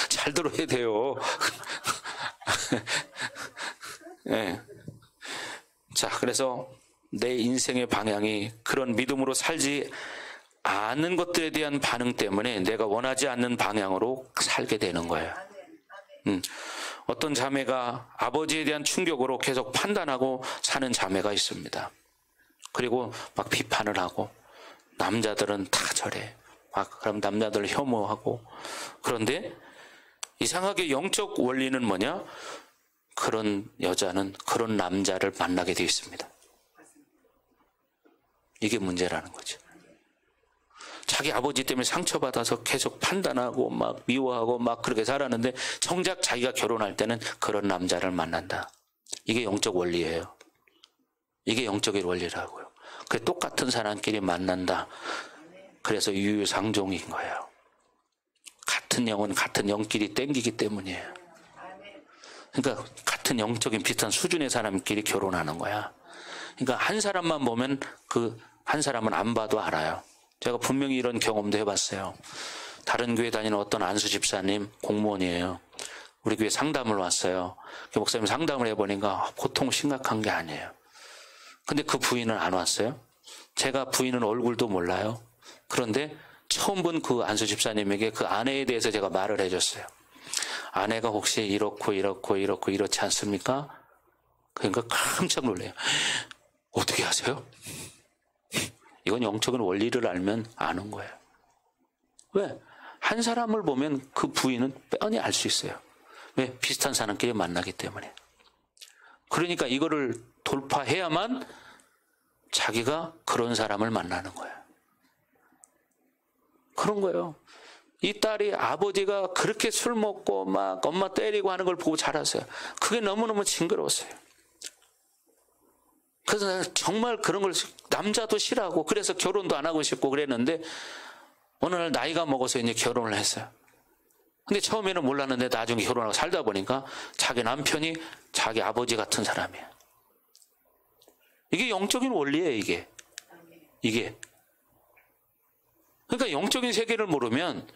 잘 들어야 돼요. 네. 자, 그래서 내 인생의 방향이 그런 믿음으로 살지 않는 것들에 대한 반응 때문에 내가 원하지 않는 방향으로 살게 되는 거예요. 어떤 자매가 아버지에 대한 충격으로 계속 판단하고 사는 자매가 있습니다. 그리고 막 비판을 하고, 남자들은 다 저래. 막 그럼 남자들을 혐오하고. 그런데 이상하게 영적 원리는 뭐냐? 그런 여자는 그런 남자를 만나게 되어 있습니다. 이게 문제라는 거죠. 자기 아버지 때문에 상처받아서 계속 판단하고 막 미워하고 막 그렇게 살았는데 정작 자기가 결혼할 때는 그런 남자를 만난다. 이게 영적 원리예요. 이게 영적인 원리라고요. 그 똑같은 사람끼리 만난다. 그래서 유유상종인 거예요. 같은 영은 같은 영끼리 땡기기 때문이에요. 그러니까 같은 영적인 비슷한 수준의 사람끼리 결혼하는 거야. 그러니까 한 사람만 보면 그 한 사람은 안 봐도 알아요. 제가 분명히 이런 경험도 해봤어요. 다른 교회 다니는 어떤 안수 집사님 공무원이에요. 우리 교회 상담을 왔어요. 목사님 상담을 해보니까 보통 심각한 게 아니에요. 근데 그 부인은 안 왔어요. 제가 부인은 얼굴도 몰라요. 그런데 처음 본 그 안수 집사님에게 그 아내에 대해서 제가 말을 해줬어요. 아내가 혹시 이렇지 않습니까? 그러니까 깜짝 놀래요. 어떻게 하세요? 이건 영적인 원리를 알면 아는 거예요. 왜? 한 사람을 보면 그 부인은 뻔히 알 수 있어요. 왜? 비슷한 사람끼리 만나기 때문에. 그러니까 이거를 돌파해야만 자기가 그런 사람을 만나는 거예요. 그런 거예요. 이 딸이 아버지가 그렇게 술 먹고 막 엄마 때리고 하는 걸 보고 자랐어요. 그게 너무너무 징그러웠어요. 그래서 나는 정말 그런 걸 남자도 싫어하고 그래서 결혼도 안 하고 싶고 그랬는데 어느 날 나이가 먹어서 이제 결혼을 했어요. 근데 처음에는 몰랐는데 나중에 결혼하고 살다 보니까 자기 남편이 자기 아버지 같은 사람이에요. 이게 영적인 원리예요, 이게. 그러니까 영적인 세계를 모르면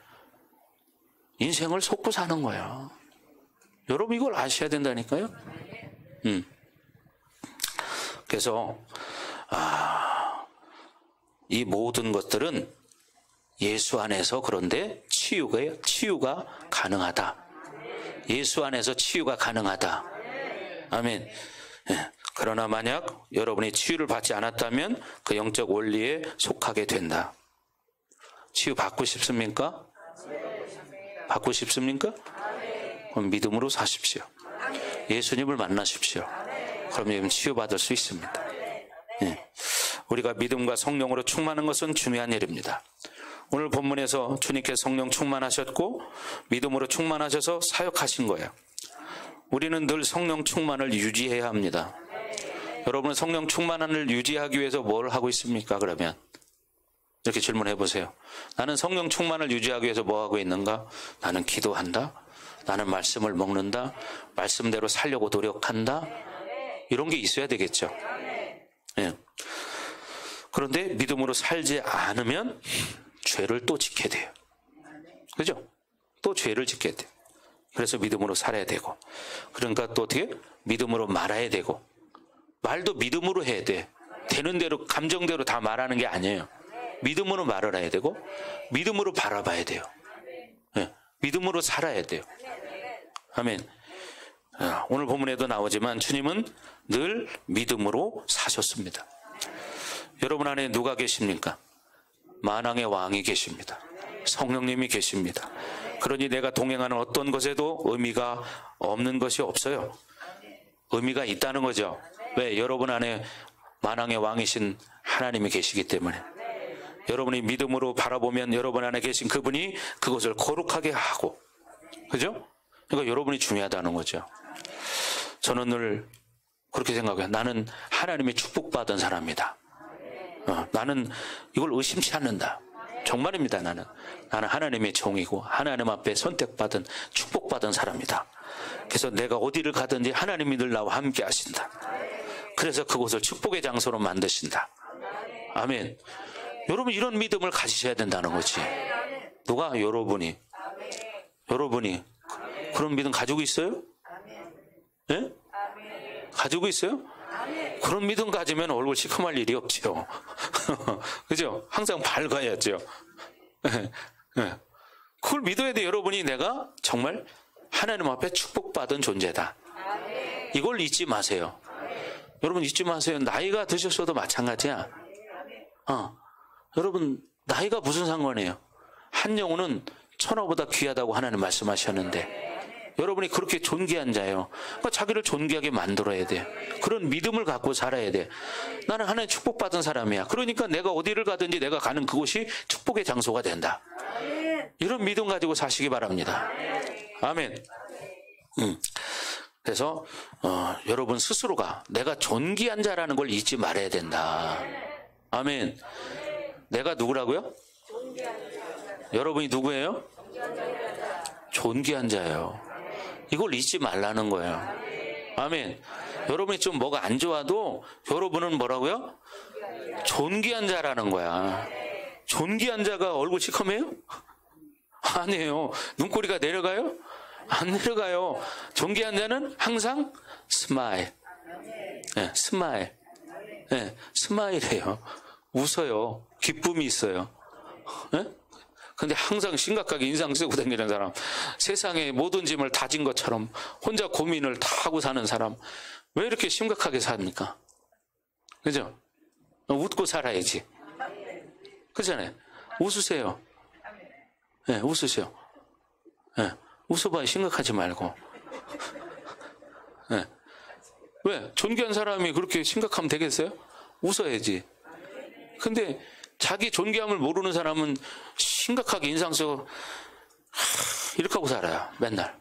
인생을 속고 사는 거예요. 여러분 이걸 아셔야 된다니까요. 그래서 이 모든 것들은 예수 안에서 그런데 치유가 가능하다. 예수 안에서 치유가 가능하다. 아멘. 그러나 만약 여러분이 치유를 받지 않았다면 그 영적 원리에 속하게 된다. 치유 받고 싶습니까? 받고 싶습니까? 그럼 믿음으로 사십시오. 예수님을 만나십시오. 그럼 여러분 치유받을 수 있습니다. 우리가 믿음과 성령으로 충만한 것은 중요한 일입니다. 오늘 본문에서 주님께서 성령 충만하셨고 믿음으로 충만하셔서 사역하신 거예요. 우리는 늘 성령 충만을 유지해야 합니다. 여러분은 성령 충만을 유지하기 위해서 뭘 하고 있습니까? 그러면 이렇게 질문해 보세요. 나는 성령 충만을 유지하기 위해서 뭐 하고 있는가? 나는 기도한다. 나는 말씀을 먹는다. 말씀대로 살려고 노력한다. 이런 게 있어야 되겠죠. 예. 그런데 믿음으로 살지 않으면 죄를 또 짓게 돼요. 그죠? 또 죄를 짓게 돼요. 그래서 믿음으로 살아야 되고, 그러니까 또 어떻게? 믿음으로 말아야 되고, 말도 믿음으로 해야 돼. 되는 대로 감정대로 다 말하는 게 아니에요. 믿음으로 말을 해야 되고 믿음으로 바라봐야 돼요. 네, 믿음으로 살아야 돼요. 아멘. 오늘 본문에도 나오지만 주님은 늘 믿음으로 사셨습니다. 여러분 안에 누가 계십니까? 만왕의 왕이 계십니다. 성령님이 계십니다. 그러니 내가 동행하는 어떤 것에도 의미가 없는 것이 없어요. 의미가 있다는 거죠. 왜? 여러분 안에 만왕의 왕이신 하나님이 계시기 때문에. 여러분이 믿음으로 바라보면 여러분 안에 계신 그분이 그것을 거룩하게 하고, 그죠? 그러니까 여러분이 중요하다는 거죠. 저는 늘 그렇게 생각해요. 나는 하나님의 축복받은 사람이다. 나는 이걸 의심치 않는다. 정말입니다. 나는 하나님의 종이고 하나님 앞에 선택받은 축복받은 사람이다. 그래서 내가 어디를 가든지 하나님이 늘 나와 함께 하신다. 그래서 그곳을 축복의 장소로 만드신다. 아멘. 여러분 이런 믿음을 가지셔야 된다는 거지. 누가? 여러분이 그런 믿음 가지고 있어요? 예? 가지고 있어요? 그런 믿음 가지면 얼굴 시커멀 일이 없죠. 그죠? 항상 밝아야죠. 그걸 믿어야 돼. 여러분이 내가 정말 하나님 앞에 축복받은 존재다. 이걸 잊지 마세요. 여러분 잊지 마세요. 나이가 드셨어도 마찬가지야. 여러분 나이가 무슨 상관이에요? 한 영혼은 천하보다 귀하다고 하나님 말씀하셨는데 여러분이 그렇게 존귀한 자예요. 그러니까 자기를 존귀하게 만들어야 돼. 그런 믿음을 갖고 살아야 돼. 나는 하나님 축복받은 사람이야. 그러니까 내가 어디를 가든지 내가 가는 그곳이 축복의 장소가 된다. 이런 믿음 가지고 사시기 바랍니다. 아멘. 그래서 여러분 스스로가 내가 존귀한 자라는 걸 잊지 말아야 된다. 아멘. 내가 누구라고요? 여러분이 누구예요? 존귀한 자예요. 이걸 잊지 말라는 거예요. 아멘. 여러분이 좀 뭐가 안 좋아도 여러분은 뭐라고요? 존귀한 자라는 거야. 존귀한 자가 얼굴 시커매요? 아니에요. 눈꼬리가 내려가요? 안 내려가요. 존귀한 자는 항상 스마일. 네, 스마일. 네, 스마일이에요. 웃어요. 기쁨이 있어요. 네? 근데 항상 심각하게 인상 쓰고 다니는 사람, 세상의 모든 짐을 다 진 것처럼 혼자 고민을 다 하고 사는 사람, 왜 이렇게 심각하게 삽니까? 그죠? 웃고 살아야지. 그렇잖아요. 웃으세요. 네, 웃으세요. 네, 웃어봐요. 심각하지 말고. 네. 왜? 존귀한 사람이 그렇게 심각하면 되겠어요? 웃어야지. 근데 자기 존귀함을 모르는 사람은 심각하게 인상 쓰고 이렇게 하고 살아요. 맨날.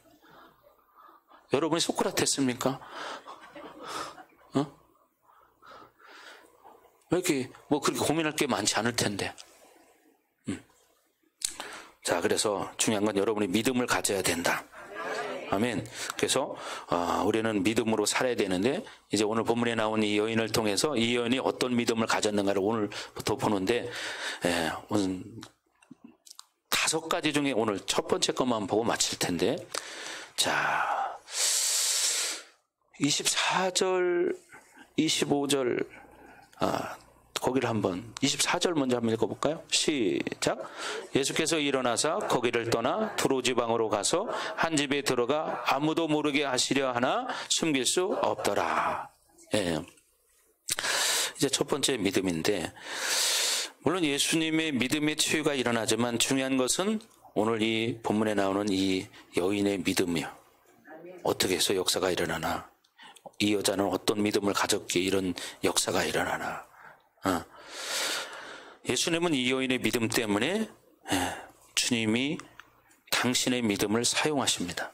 여러분이 소크라테스입니까? 왜 이렇게 뭐 그렇게 고민할 게 많지 않을 텐데. 자, 그래서 중요한 건 여러분이 믿음을 가져야 된다. 아멘. 그래서 우리는 믿음으로 살아야 되는데, 이제 오늘 본문에 나온 이 여인을 통해서 이 여인이 어떤 믿음을 가졌는가를 오늘부터 보는데, 오늘 5가지 중에 오늘 첫 번째 것만 보고 마칠 텐데, 자, 24절, 25절, 거기를 한번 24절 먼저 한번 읽어볼까요? 시작. 예수께서 일어나사 거기를 떠나 두로 지방으로 가서 한 집에 들어가 아무도 모르게 하시려 하나 숨길 수 없더라. 예. 이제 첫 번째 믿음인데, 물론 예수님의 믿음의 치유가 일어나지만 중요한 것은 오늘 이 본문에 나오는 이 여인의 믿음이요. 어떻게 해서 역사가 일어나나, 이 여자는 어떤 믿음을 가졌기에 이런 역사가 일어나나. 예수님은 이 여인의 믿음 때문에 주님이 당신의 믿음을 사용하십니다.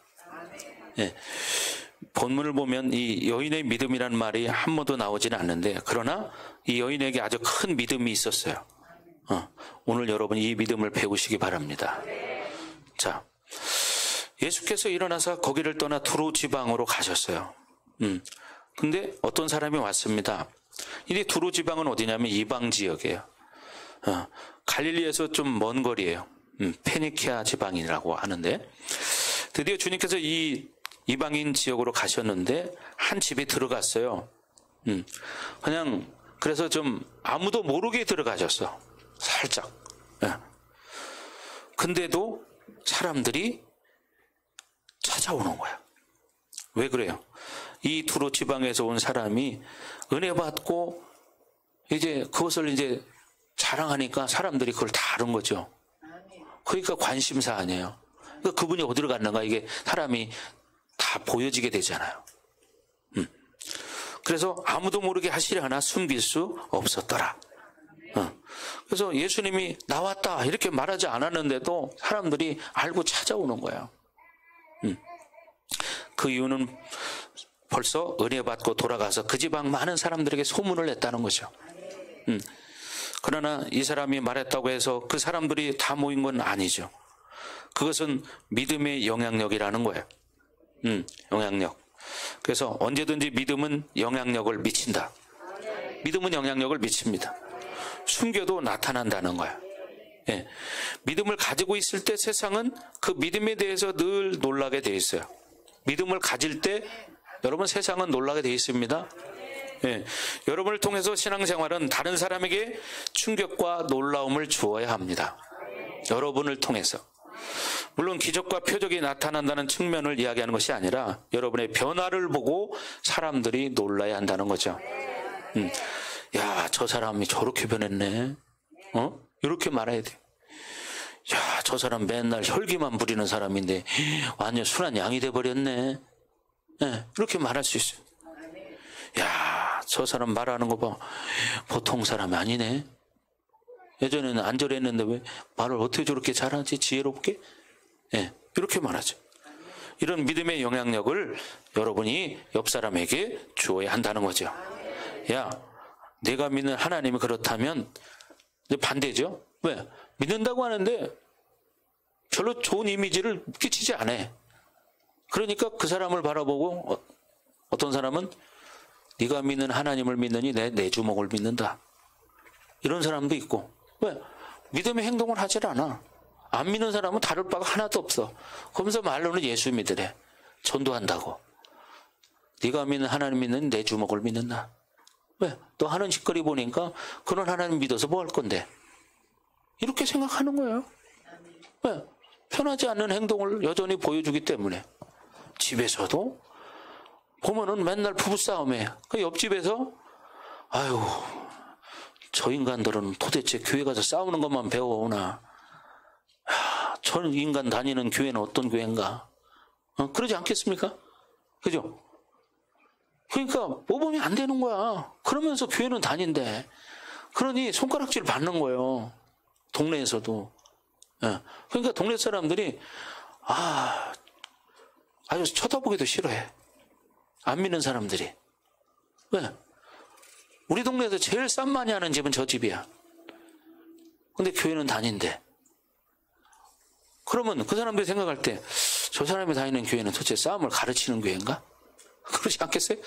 본문을 보면 이 여인의 믿음이라는 말이 한 번도 나오지는 않는데, 그러나 이 여인에게 아주 큰 믿음이 있었어요. 오늘 여러분 이 믿음을 배우시기 바랍니다. 자, 예수께서 일어나서 거기를 떠나 두로 지방으로 가셨어요. 근데 어떤 사람이 왔습니다. 이게 두로 지방은 어디냐면 이방 지역이에요. 갈릴리에서 좀 먼 거리예요. 페니키아 지방이라고 하는데, 드디어 주님께서 이 이방인 지역으로 가셨는데 한 집에 들어갔어요. 그냥 그래서 좀 아무도 모르게 들어가셨어. 살짝. 근데도 사람들이 찾아오는 거야. 왜 그래요? 이 두로 지방에서 온 사람이 은혜 받고 이제 그것을 이제 자랑하니까 사람들이 그걸 다 아는 거죠. 그러니까 관심사 아니에요. 그러니까 그분이 어디로 갔는가 이게 사람이 다 보여지게 되잖아요. 그래서 아무도 모르게 하시려 하나 숨길 수 없었더라. 그래서 예수님이 나왔다 이렇게 말하지 않았는데도 사람들이 알고 찾아오는 거예요. 그 이유는 벌써 은혜 받고 돌아가서 그 지방 많은 사람들에게 소문을 냈다는 거죠. 그러나 이 사람이 말했다고 해서 그 사람들이 다 모인 건 아니죠. 그것은 믿음의 영향력이라는 거예요. 영향력. 그래서 언제든지 믿음은 영향력을 미친다. 믿음은 영향력을 미칩니다. 숨겨도 나타난다는 거야. 예. 믿음을 가지고 있을 때 세상은 그 믿음에 대해서 늘 놀라게 돼 있어요. 믿음을 가질 때 여러분 세상은 놀라게 돼 있습니다. 예. 여러분을 통해서 신앙생활은 다른 사람에게 충격과 놀라움을 주어야 합니다. 여러분을 통해서. 물론 기적과 표적이 나타난다는 측면을 이야기하는 것이 아니라 여러분의 변화를 보고 사람들이 놀라야 한다는 거죠. 야, 저 사람이 저렇게 변했네. 이렇게 말해야 돼. 야, 저 사람 맨날 혈기만 부리는 사람인데 완전 순한 양이 돼버렸네. 네, 이렇게 말할 수 있어요. 야, 저 사람 말하는 거 봐. 보통 사람이 아니네. 예전에는 안 저랬는데 왜 말을 어떻게 저렇게 잘하지? 지혜롭게? 네, 이렇게 말하죠. 이런 믿음의 영향력을 여러분이 옆 사람에게 주어야 한다는 거죠. 야, 내가 믿는 하나님이 그렇다면 반대죠. 왜? 믿는다고 하는데 별로 좋은 이미지를 끼치지 않아. 그러니까 그 사람을 바라보고 어떤 사람은 네가 믿는 하나님을 믿느니 내 주먹을 믿는다. 이런 사람도 있고. 왜? 믿음의 행동을 하질 않아. 안 믿는 사람은 다를 바가 하나도 없어. 그러면서 말로는 예수 믿으래. 전도한다고. 네가 믿는 하나님 믿는 내 주먹을 믿는다. 왜? 너 하는 짓거리 보니까 그런 하나님 믿어서 뭐 할 건데? 이렇게 생각하는 거예요. 왜? 편하지 않는 행동을 여전히 보여주기 때문에. 집에서도 보면은 맨날 부부싸움에 그 옆집에서 아유 저 인간들은 도대체 교회 가서 싸우는 것만 배워오나. 저 인간 다니는 교회는 어떤 교회인가? 그러지 않겠습니까? 그죠? 그러니까 모범이 안 되는 거야. 그러면서 교회는 다닌대. 그러니 손가락질 받는 거예요. 동네에서도. 그러니까 동네 사람들이 아주 쳐다보기도 싫어해. 안 믿는 사람들이. 왜? 우리 동네에서 제일 쌈 많이 하는 집은 저 집이야. 근데 교회는 다닌대. 그러면 그 사람들이 생각할 때 저 사람이 다니는 교회는 도대체 싸움을 가르치는 교회인가? 그러지 않겠어요?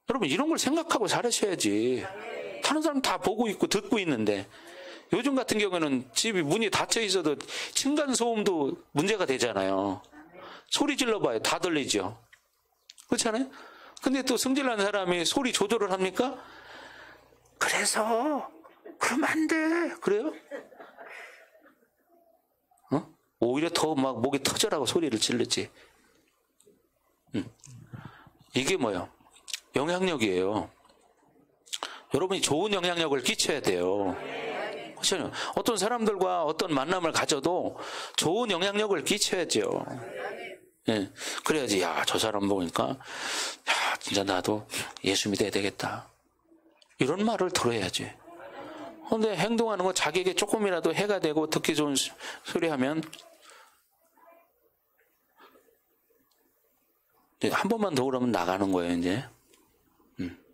여러분 이런 걸 생각하고 살으셔야지. 다른 사람 다 보고 있고 듣고 있는데 요즘 같은 경우에는 집이 문이 닫혀 있어도 층간소음도 문제가 되잖아요. 소리 질러봐요. 다 들리죠. 그렇잖아요? 근데 또 성질난 사람이 소리 조절을 합니까? 그래서 그러면 안 돼. 그래요? 오히려 더 막 목이 터져라고 소리를 질렀지. 이게 뭐예요? 영향력이에요. 여러분이 좋은 영향력을 끼쳐야 돼요. 그렇죠? 어떤 사람들과 어떤 만남을 가져도 좋은 영향력을 끼쳐야죠. 예. 그래야지, 야, 저 사람 보니까, 야, 진짜 나도 예수 믿어야 되겠다. 이런 말을 들어야지. 근데 행동하는 거 자기에게 조금이라도 해가 되고 듣기 좋은 소리 하면, 한 번만 더 그러면 나가는 거예요, 이제.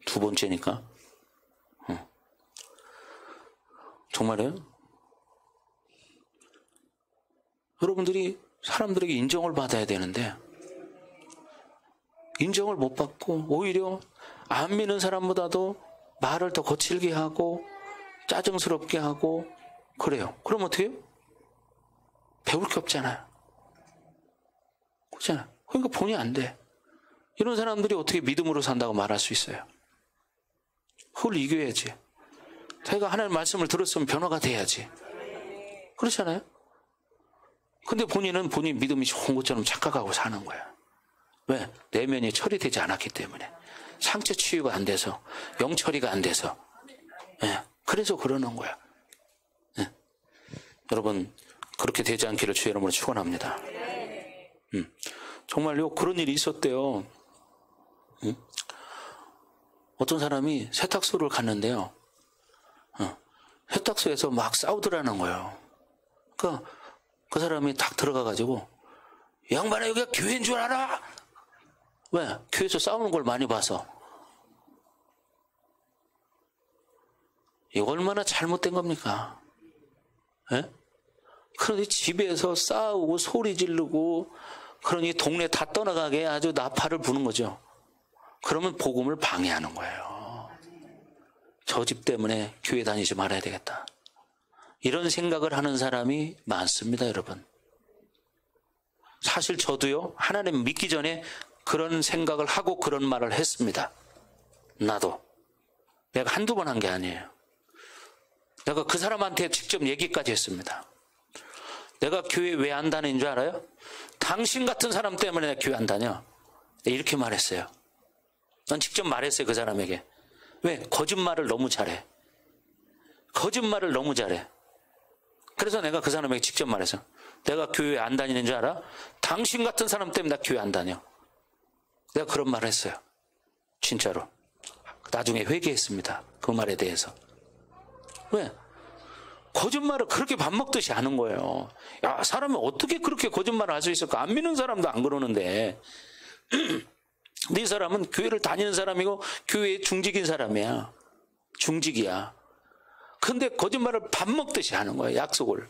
두 번째니까. 정말요? 여러분들이 사람들에게 인정을 받아야 되는데 인정을 못 받고 오히려 안 믿는 사람보다도 말을 더 거칠게 하고 짜증스럽게 하고 그래요. 그럼 어떻게 해요? 배울 게 없잖아요. 그렇잖아요. 그러니까 본이 안 돼. 이런 사람들이 어떻게 믿음으로 산다고 말할 수 있어요? 그걸 이겨야지. 자기가 하나님의 말씀을 들었으면 변화가 돼야지. 그렇잖아요? 근데 본인은 본인 믿음이 좋은 것처럼 착각하고 사는 거야. 왜? 내면이 처리되지 않았기 때문에. 상처 치유가 안 돼서, 영 처리가 안 돼서. 예, 그래서 그러는 거야. 예. 여러분, 그렇게 되지 않기를 주의 이름으로 축원합니다. 정말요, 그런 일이 있었대요. 어떤 사람이 세탁소를 갔는데요. 세탁소에서 막 싸우더라는 거예요. 그러니까 그 사람이 딱 들어가가지고 양반아 여기가 교회인 줄 알아? 왜? 교회에서 싸우는 걸 많이 봐서. 이거 얼마나 잘못된 겁니까? 예? 그런데 집에서 싸우고 소리 지르고 그러니 동네 다 떠나가게 아주 나팔을 부는 거죠. 그러면 복음을 방해하는 거예요. 저 집 때문에 교회 다니지 말아야 되겠다. 이런 생각을 하는 사람이 많습니다, 여러분. 사실 저도요, 하나님 믿기 전에 그런 생각을 하고 그런 말을 했습니다. 나도. 내가 한두 번 한 게 아니에요. 내가 그 사람한테 직접 얘기까지 했습니다. 내가 교회 왜 안 다니는 줄 알아요? 당신 같은 사람 때문에 내가 교회 안 다녀. 이렇게 말했어요. 난 직접 말했어요, 그 사람에게. 왜? 거짓말을 너무 잘해. 거짓말을 너무 잘해. 그래서 내가 그 사람에게 직접 말했어. 내가 교회 안 다니는 줄 알아? 당신 같은 사람 때문에 나 교회 안 다녀. 내가 그런 말을 했어요. 진짜로. 나중에 회개했습니다. 그 말에 대해서. 왜? 거짓말을 그렇게 밥 먹듯이 하는 거예요. 야, 사람이 어떻게 그렇게 거짓말을 할 수 있을까? 안 믿는 사람도 안 그러는데. 네 사람은 교회를 다니는 사람이고 교회에 중직인 사람이야. 중직이야. 근데 거짓말을 밥 먹듯이 하는 거야, 약속을.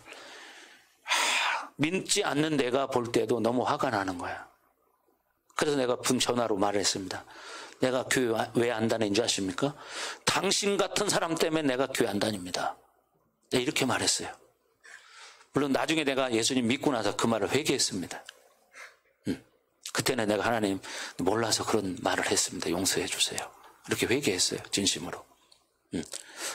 믿지 않는 내가 볼 때도 너무 화가 나는 거야. 그래서 내가 전화로 말했습니다. 내가 교회 왜 안 다니는 줄 아십니까? 당신 같은 사람 때문에 내가 교회 안 다닙니다. 내가 이렇게 말했어요. 물론 나중에 내가 예수님 믿고 나서 그 말을 회개했습니다. 그때는 내가 하나님 몰라서 그런 말을 했습니다. 용서해 주세요. 이렇게 회개했어요. 진심으로.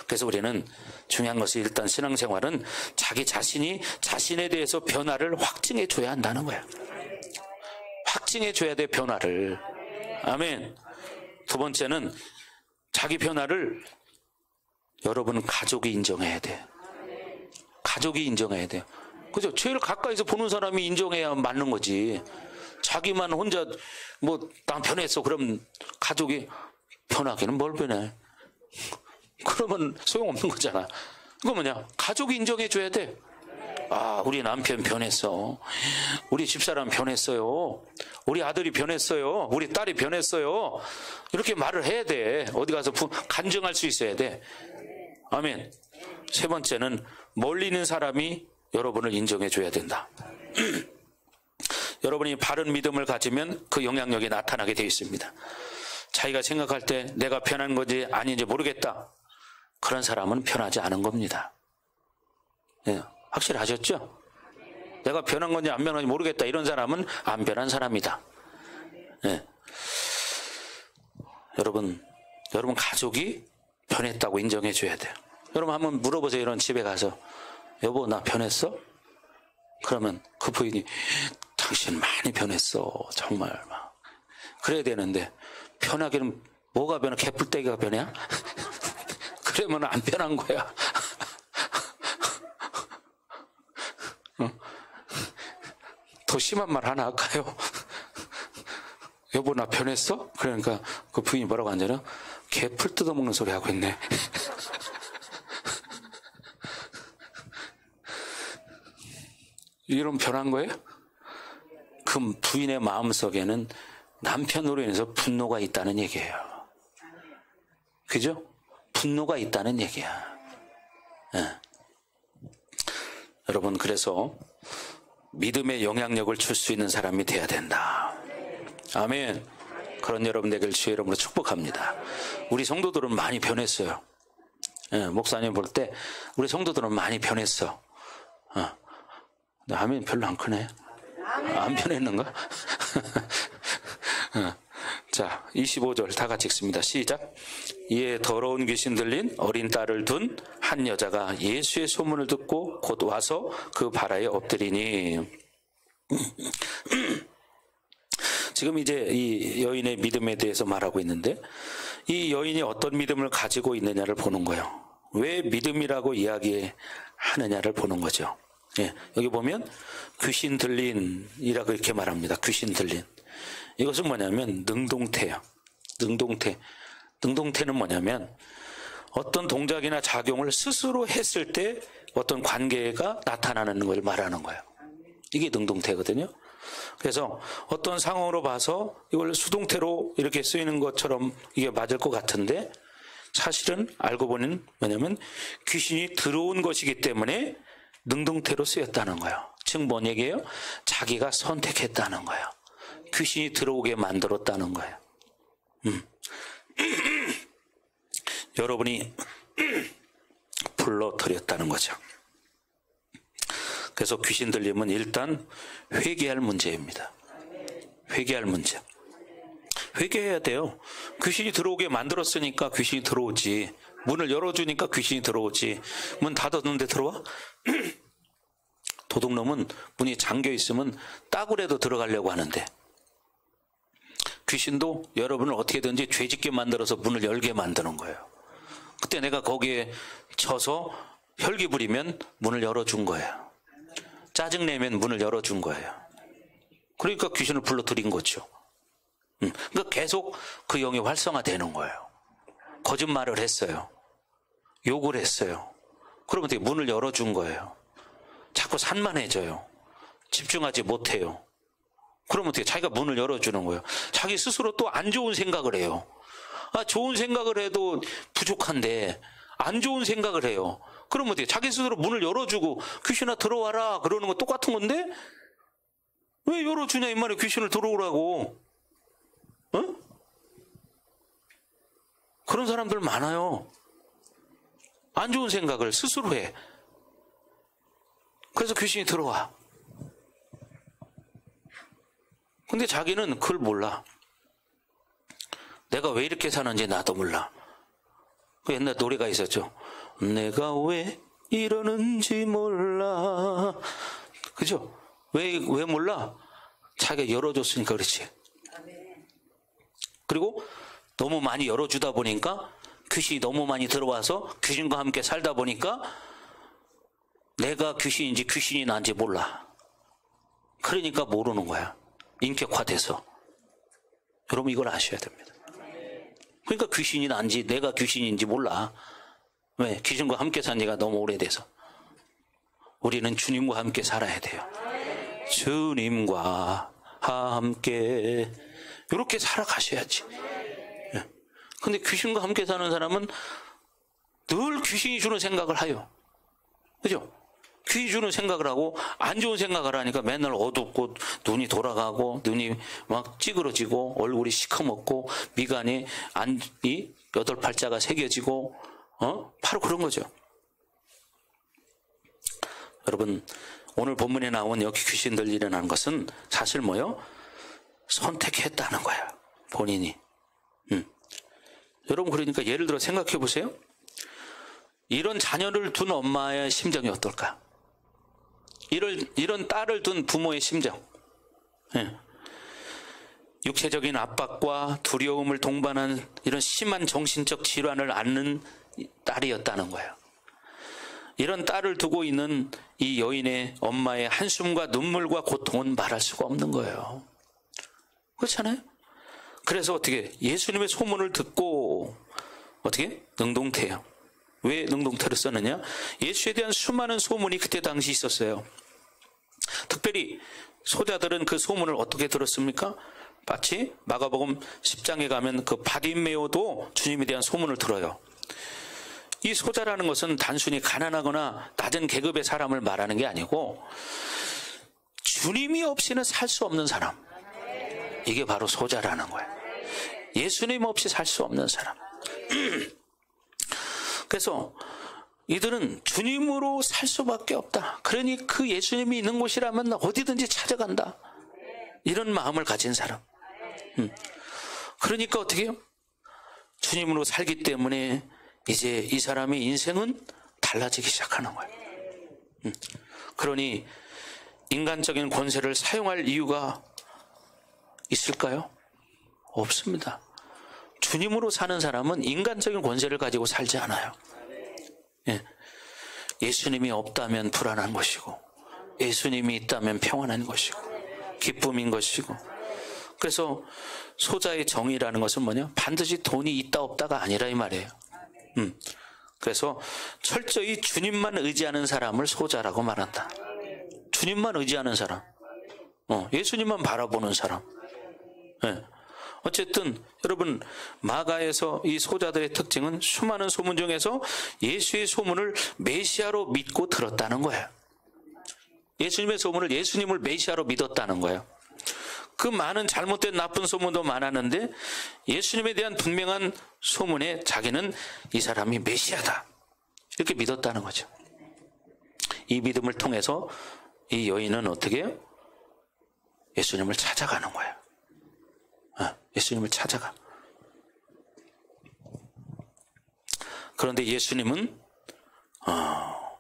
그래서 우리는 중요한 것이 일단 신앙생활은 자기 자신이 자신에 대해서 변화를 확증해 줘야 한다는 거야. 확증해 줘야 돼, 변화를. 아멘. 두 번째는 자기 변화를 여러분 가족이 인정해야 돼. 가족이 인정해야 돼요. 그죠? 제일 가까이서 보는 사람이 인정해야 맞는 거지. 자기만 혼자 난 변했어. 그럼 가족이 변하기는 뭘 변해? 그러면 소용없는 거잖아. 그거 뭐냐? 가족이 인정해 줘야 돼. 아, 우리 남편 변했어. 우리 집사람 변했어요. 우리 아들이 변했어요. 우리 딸이 변했어요. 이렇게 말을 해야 돼. 어디 가서 간증할 수 있어야 돼. 아멘. 세 번째는 멀리 있는 사람이 여러분을 인정해 줘야 된다. 여러분이 바른 믿음을 가지면 그 영향력이 나타나게 되어 있습니다. 자기가 생각할 때 내가 변한 건지 아닌지 모르겠다. 그런 사람은 변하지 않은 겁니다. 네, 확실하셨죠? 내가 변한 건지 안 변한 건지 모르겠다. 이런 사람은 안 변한 사람이다. 네. 여러분 가족이 변했다고 인정해 줘야 돼요. 여러분 한번 물어보세요. 이런 집에 가서 여보 나 변했어? 그러면 그 부인이 당신 많이 변했어. 정말 막 그래야 되는데 변하기는 뭐가 변해? 개뿔떼기가 변해? 그러면 안 변한 거야. 더 심한 말 하나 할까요? 여보 나 변했어? 그러니까 그 부인이 뭐라고 하냐면 개풀 뜯어먹는 소리 하고 있네. 이런 변한 거예요? 그 부인의 마음속에는 남편으로 인해서 분노가 있다는 얘기예요. 그죠? 분노가 있다는 얘기야. 네. 여러분 그래서 믿음의 영향력을 줄 수 있는 사람이 돼야 된다. 아멘. 그런 여러분 되길 주의 이름으로 축복합니다. 우리 성도들은 많이 변했어요. 네, 목사님 볼 때 우리 성도들은 많이 변했어. 아멘 별로 안 크네. 안 변했는가? 자, 25절 다 같이 읽습니다. 시작. 이에 더러운 귀신 들린 어린 딸을 둔 한 여자가 예수의 소문을 듣고 곧 와서 그 바라에 엎드리니. 지금 이제 이 여인의 믿음에 대해서 말하고 있는데 이 여인이 어떤 믿음을 가지고 있느냐를 보는 거예요. 왜 믿음이라고 이야기하느냐를 보는 거죠. 예, 여기 보면 귀신 들린이라고 이렇게 말합니다. 귀신 들린. 이것은 뭐냐면 능동태예요. 능동태는 뭐냐면 어떤 동작이나 작용을 스스로 했을 때 어떤 관계가 나타나는 걸 말하는 거예요. 이게 능동태거든요. 그래서 어떤 상황으로 봐서 이걸 수동태로 이렇게 쓰이는 것처럼 이게 맞을 것 같은데 사실은 알고 보니 뭐냐면 귀신이 들어온 것이기 때문에 능동태로 쓰였다는 거예요. 즉 뭔 얘기예요? 자기가 선택했다는 거예요. 귀신이 들어오게 만들었다는 거예요. 여러분이 불러들였다는 거죠. 그래서 귀신 들리면 일단 회개할 문제입니다. 회개할 문제. 회개해야 돼요. 귀신이 들어오게 만들었으니까 귀신이 들어오지. 문을 열어주니까 귀신이 들어오지. 문 닫았는데 들어와? 도둑놈은 문이 잠겨 있으면 따구래도 들어가려고 하는데 귀신도 여러분을 어떻게든지 죄짓게 만들어서 문을 열게 만드는 거예요. 그때 내가 거기에 쳐서 혈기 부리면 문을 열어준 거예요. 짜증내면 문을 열어준 거예요. 그러니까 귀신을 불러들인 거죠. 그러니까 계속 그 영이 활성화되는 거예요. 거짓말을 했어요. 욕을 했어요. 그러면 되게 문을 열어준 거예요. 자꾸 산만해져요. 집중하지 못해요. 그러면 어떻게 자기가 문을 열어주는 거예요. 자기 스스로 또 안 좋은 생각을 해요. 좋은 생각을 해도 부족한데 안 좋은 생각을 해요. 그러면 어떻게 자기 스스로 문을 열어주고 귀신아 들어와라 그러는 거 똑같은 건데 왜 열어주냐 이 말에 귀신을 들어오라고. 그런 사람들 많아요. 안 좋은 생각을 스스로 해. 그래서 귀신이 들어와. 근데 자기는 그걸 몰라. 내가 왜 이렇게 사는지 나도 몰라. 그 옛날 노래가 있었죠. 내가 왜 이러는지 몰라. 그죠? 왜 몰라? 자기가 열어줬으니까 그렇지. 그리고 너무 많이 열어주다 보니까 귀신이 너무 많이 들어와서 귀신과 함께 살다 보니까 내가 귀신인지 귀신이 나인지 몰라. 그러니까 모르는 거야. 인격화돼서. 여러분 이걸 아셔야 됩니다. 그러니까 귀신이 난지 내가 귀신인지 몰라. 왜? 귀신과 함께 산 지가 너무 오래돼서. 우리는 주님과 함께 살아야 돼요. 주님과 함께 이렇게 살아가셔야지. 근데 귀신과 함께 사는 사람은 늘 귀신이 주는 생각을 해요. 그죠? 귀신이 주는 생각을 하고 안 좋은 생각을 하니까 맨날 어둡고 눈이 돌아가고 눈이 막 찌그러지고 얼굴이 시커멓고 미간이 이 8팔자가 새겨지고 바로 그런 거죠. 여러분 오늘 본문에 나온 여기 귀신들 일어나는 것은 사실 뭐요? 선택했다는 거야. 본인이. 여러분 그러니까 예를 들어 생각해 보세요. 이런 자녀를 둔 엄마의 심정이 어떨까? 이런 딸을 둔 부모의 심정. 육체적인 압박과 두려움을 동반한 이런 심한 정신적 질환을 앓는 딸이었다는 거예요. 이런 딸을 두고 있는 이 여인의 엄마의 한숨과 눈물과 고통은 말할 수가 없는 거예요. 그렇잖아요? 그래서 어떻게 예수님의 소문을 듣고 어떻게 능동태요. 왜 능동태를 썼느냐? 예수에 대한 수많은 소문이 그때 당시 있었어요. 특별히 소자들은 그 소문을 어떻게 들었습니까? 마치 마가복음 10장에 가면 그 바디메오도 주님에 대한 소문을 들어요. 이 소자라는 것은 단순히 가난하거나 낮은 계급의 사람을 말하는 게 아니고 주님이 없이는 살 수 없는 사람. 이게 바로 소자라는 거예요. 예수님 없이 살 수 없는 사람. 그래서 이들은 주님으로 살 수밖에 없다. 그러니 그 예수님이 있는 곳이라면 어디든지 찾아간다. 이런 마음을 가진 사람. 그러니까 어떻게 해요? 주님으로 살기 때문에 이제 이 사람의 인생은 달라지기 시작하는 거예요. 그러니 인간적인 권세를 사용할 이유가 있을까요? 없습니다. 주님으로 사는 사람은 인간적인 권세를 가지고 살지 않아요. 예수님이 없다면 불안한 것이고 예수님이 있다면 평안한 것이고 기쁨인 것이고. 그래서 소자의 정의라는 것은 뭐냐? 반드시 돈이 있다 없다가 아니라 이 말이에요. 그래서 철저히 주님만 의지하는 사람을 소자라고 말한다. 주님만 의지하는 사람, 예수님만 바라보는 사람. 어쨌든 여러분 마가에서 이 소자들의 특징은 수많은 소문 중에서 예수의 소문을 메시아로 믿고 들었다는 거예요. 예수님의 소문을 예수님을 메시아로 믿었다는 거예요. 그 많은 잘못된 나쁜 소문도 많았는데 예수님에 대한 분명한 소문에 자기는 이 사람이 메시아다 이렇게 믿었다는 거죠. 이 믿음을 통해서 이 여인은 어떻게 해요? 예수님을 찾아가는 거예요. 예수님을 찾아가. 그런데 예수님은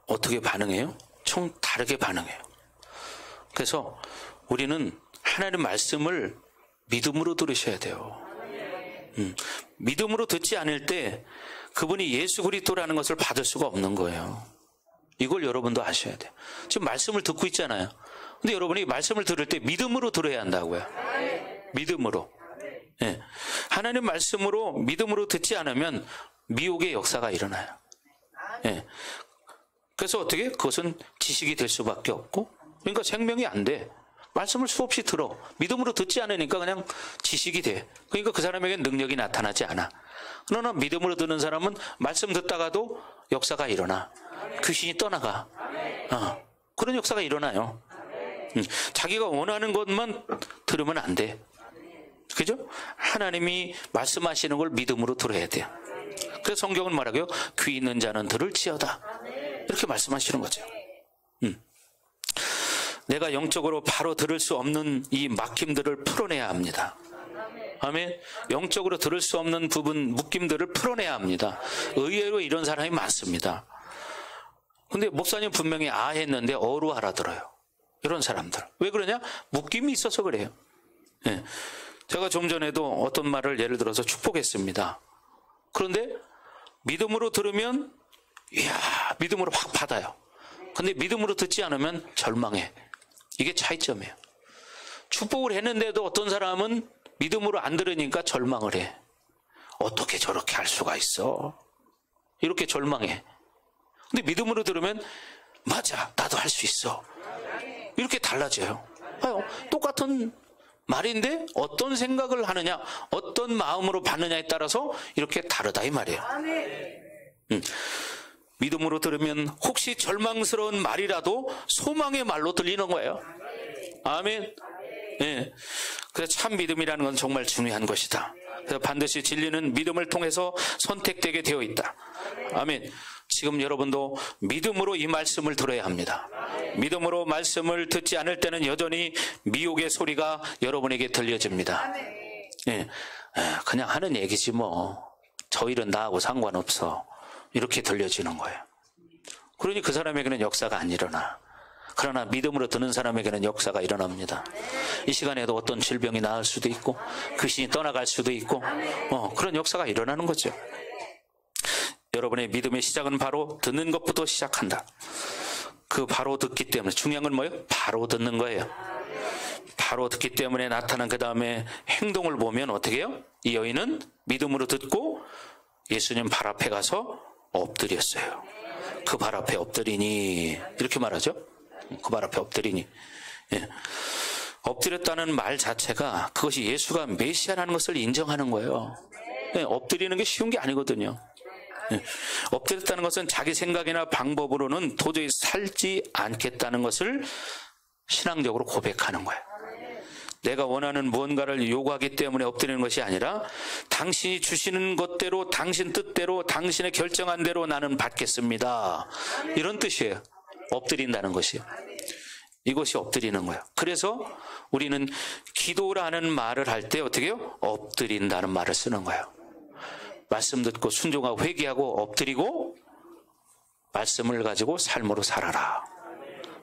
어떻게 반응해요? 총 다르게 반응해요. 그래서 우리는 하나님의 말씀을 믿음으로 들으셔야 돼요. 믿음으로 듣지 않을 때 그분이 예수 그리스도라는 것을 받을 수가 없는 거예요. 이걸 여러분도 아셔야 돼요. 지금 말씀을 듣고 있잖아요. 근데 여러분이 말씀을 들을 때 믿음으로 들어야 한다고요. 믿음으로. 하나님 말씀으로 믿음으로 듣지 않으면 미혹의 역사가 일어나요. 그래서 어떻게? 그것은 지식이 될 수밖에 없고, 그러니까 생명이 안 돼. 말씀을 수없이 들어. 믿음으로 듣지 않으니까 그냥 지식이 돼. 그러니까 그 사람에게 능력이 나타나지 않아. 그러나 믿음으로 듣는 사람은 말씀 듣다가도 역사가 일어나. 귀신이 떠나가. 그런 역사가 일어나요. 자기가 원하는 것만 들으면 안 돼. 그죠? 하나님이 말씀하시는 걸 믿음으로 들어야 돼요. 그래서 성경은 말하고요. 귀 있는 자는 들을지어다. 이렇게 말씀하시는 거죠. 내가 영적으로 바로 들을 수 없는 이 막힘들을 풀어내야 합니다. 아멘. 영적으로 들을 수 없는 부분, 묶임들을 풀어내야 합니다. 의외로 이런 사람이 많습니다. 근데 목사님 분명히 아 했는데 어로 알아들어요. 이런 사람들. 왜 그러냐? 묶임이 있어서 그래요. 네. 제가 좀 전에도 어떤 말을 예를 들어서 축복했습니다. 그런데 믿음으로 들으면 이야, 믿음으로 확 받아요. 근데 믿음으로 듣지 않으면 절망해. 이게 차이점이에요. 축복을 했는데도 어떤 사람은 믿음으로 안 들으니까 절망을 해. 어떻게 저렇게 할 수가 있어? 이렇게 절망해. 근데 믿음으로 들으면 맞아, 나도 할 수 있어. 이렇게 달라져요. 똑같은 말인데 어떤 생각을 하느냐, 어떤 마음으로 받느냐에 따라서 이렇게 다르다 이 말이에요. 믿음으로 들으면 혹시 절망스러운 말이라도 소망의 말로 들리는 거예요. 아멘. 네. 그래서 참 믿음이라는 건 정말 중요한 것이다. 그래서 반드시 진리는 믿음을 통해서 선택되게 되어 있다. 아멘. 지금 여러분도 믿음으로 이 말씀을 들어야 합니다. 믿음으로 말씀을 듣지 않을 때는 여전히 미혹의 소리가 여러분에게 들려집니다. 네. 그냥 하는 얘기지 뭐. 저 일은 나하고 상관없어. 이렇게 들려지는 거예요. 그러니 그 사람에게는 역사가 안 일어나. 그러나 믿음으로 듣는 사람에게는 역사가 일어납니다. 이 시간에도 어떤 질병이 나을 수도 있고 귀신이 떠나갈 수도 있고 그런 역사가 일어나는 거죠. 여러분의 믿음의 시작은 바로 듣는 것부터 시작한다. 그 바로 듣기 때문에 중요한 건 뭐예요? 바로 듣는 거예요. 바로 듣기 때문에 나타난 그 다음에 행동을 보면 어떻게 해요? 이 여인은 믿음으로 듣고 예수님 발 앞에 가서 엎드렸어요. 그 발 앞에 엎드리니 이렇게 말하죠. 그 발 앞에 엎드리니. 예. 엎드렸다는 말 자체가 그것이 예수가 메시아라는 것을 인정하는 거예요. 예. 엎드리는 게 쉬운 게 아니거든요. 예. 엎드렸다는 것은 자기 생각이나 방법으로는 도저히 살지 않겠다는 것을 신앙적으로 고백하는 거예요. 내가 원하는 무언가를 요구하기 때문에 엎드리는 것이 아니라 당신이 주시는 것대로, 당신 뜻대로, 당신의 결정한 대로 나는 받겠습니다. 이런 뜻이에요. 엎드린다는 것이요. 이것이 엎드리는 거예요. 그래서 우리는 기도라는 말을 할 때 어떻게 해요? 엎드린다는 말을 쓰는 거예요. 말씀 듣고 순종하고 회개하고 엎드리고 말씀을 가지고 삶으로 살아라.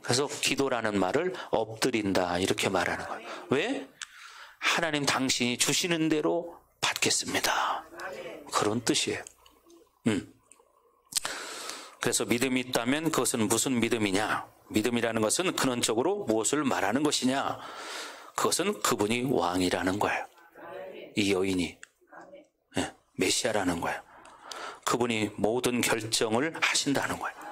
그래서 기도라는 말을 엎드린다 이렇게 말하는 거예요. 왜? 하나님 당신이 주시는 대로 받겠습니다. 그런 뜻이에요. 그래서 믿음이 있다면 그것은 무슨 믿음이냐? 믿음이라는 것은 근원적으로 무엇을 말하는 것이냐? 그것은 그분이 왕이라는 거예요. 이 여인이 메시아라는 거예요. 그분이 모든 결정을 하신다는 거예요.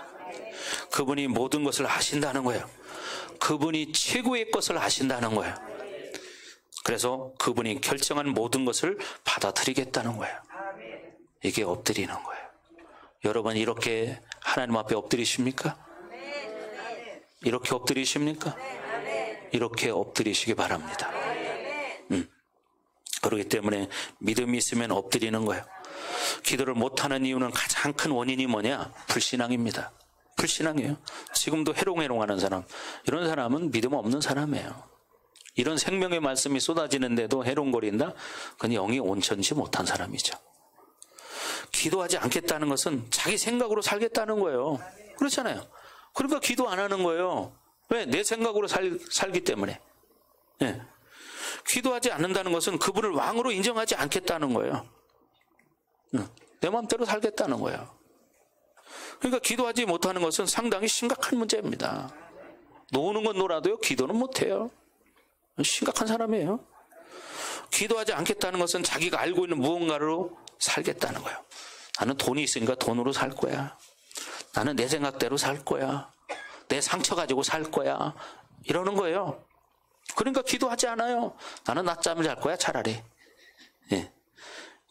그분이 모든 것을 하신다는 거예요. 그분이 최고의 것을 하신다는 거예요. 그래서 그분이 결정한 모든 것을 받아들이겠다는 거예요. 이게 엎드리는 거예요. 여러분 이렇게 하나님 앞에 엎드리십니까? 이렇게 엎드리십니까? 이렇게 엎드리시기 바랍니다. 그렇기 때문에 믿음이 있으면 엎드리는 거예요. 기도를 못하는 이유는 가장 큰 원인이 뭐냐? 불신앙입니다. 불신앙이에요. 지금도 해롱해롱하는 사람, 이런 사람은 믿음 없는 사람이에요. 이런 생명의 말씀이 쏟아지는데도 해롱거린다? 그건 영이 온전치 못한 사람이죠. 기도하지 않겠다는 것은 자기 생각으로 살겠다는 거예요. 그렇잖아요. 그러니까 기도 안 하는 거예요. 왜? 내 생각으로 살기 때문에. 네. 기도하지 않는다는 것은 그분을 왕으로 인정하지 않겠다는 거예요. 내 마음대로 살겠다는 거예요. 그러니까 기도하지 못하는 것은 상당히 심각한 문제입니다. 노는 건 놀아도요, 기도는 못해요. 심각한 사람이에요. 기도하지 않겠다는 것은 자기가 알고 있는 무언가로 살겠다는 거예요. 나는 돈이 있으니까 돈으로 살 거야. 나는 내 생각대로 살 거야. 내 상처 가지고 살 거야. 이러는 거예요. 그러니까 기도하지 않아요. 나는 낮잠을 잘 거야, 차라리. 예.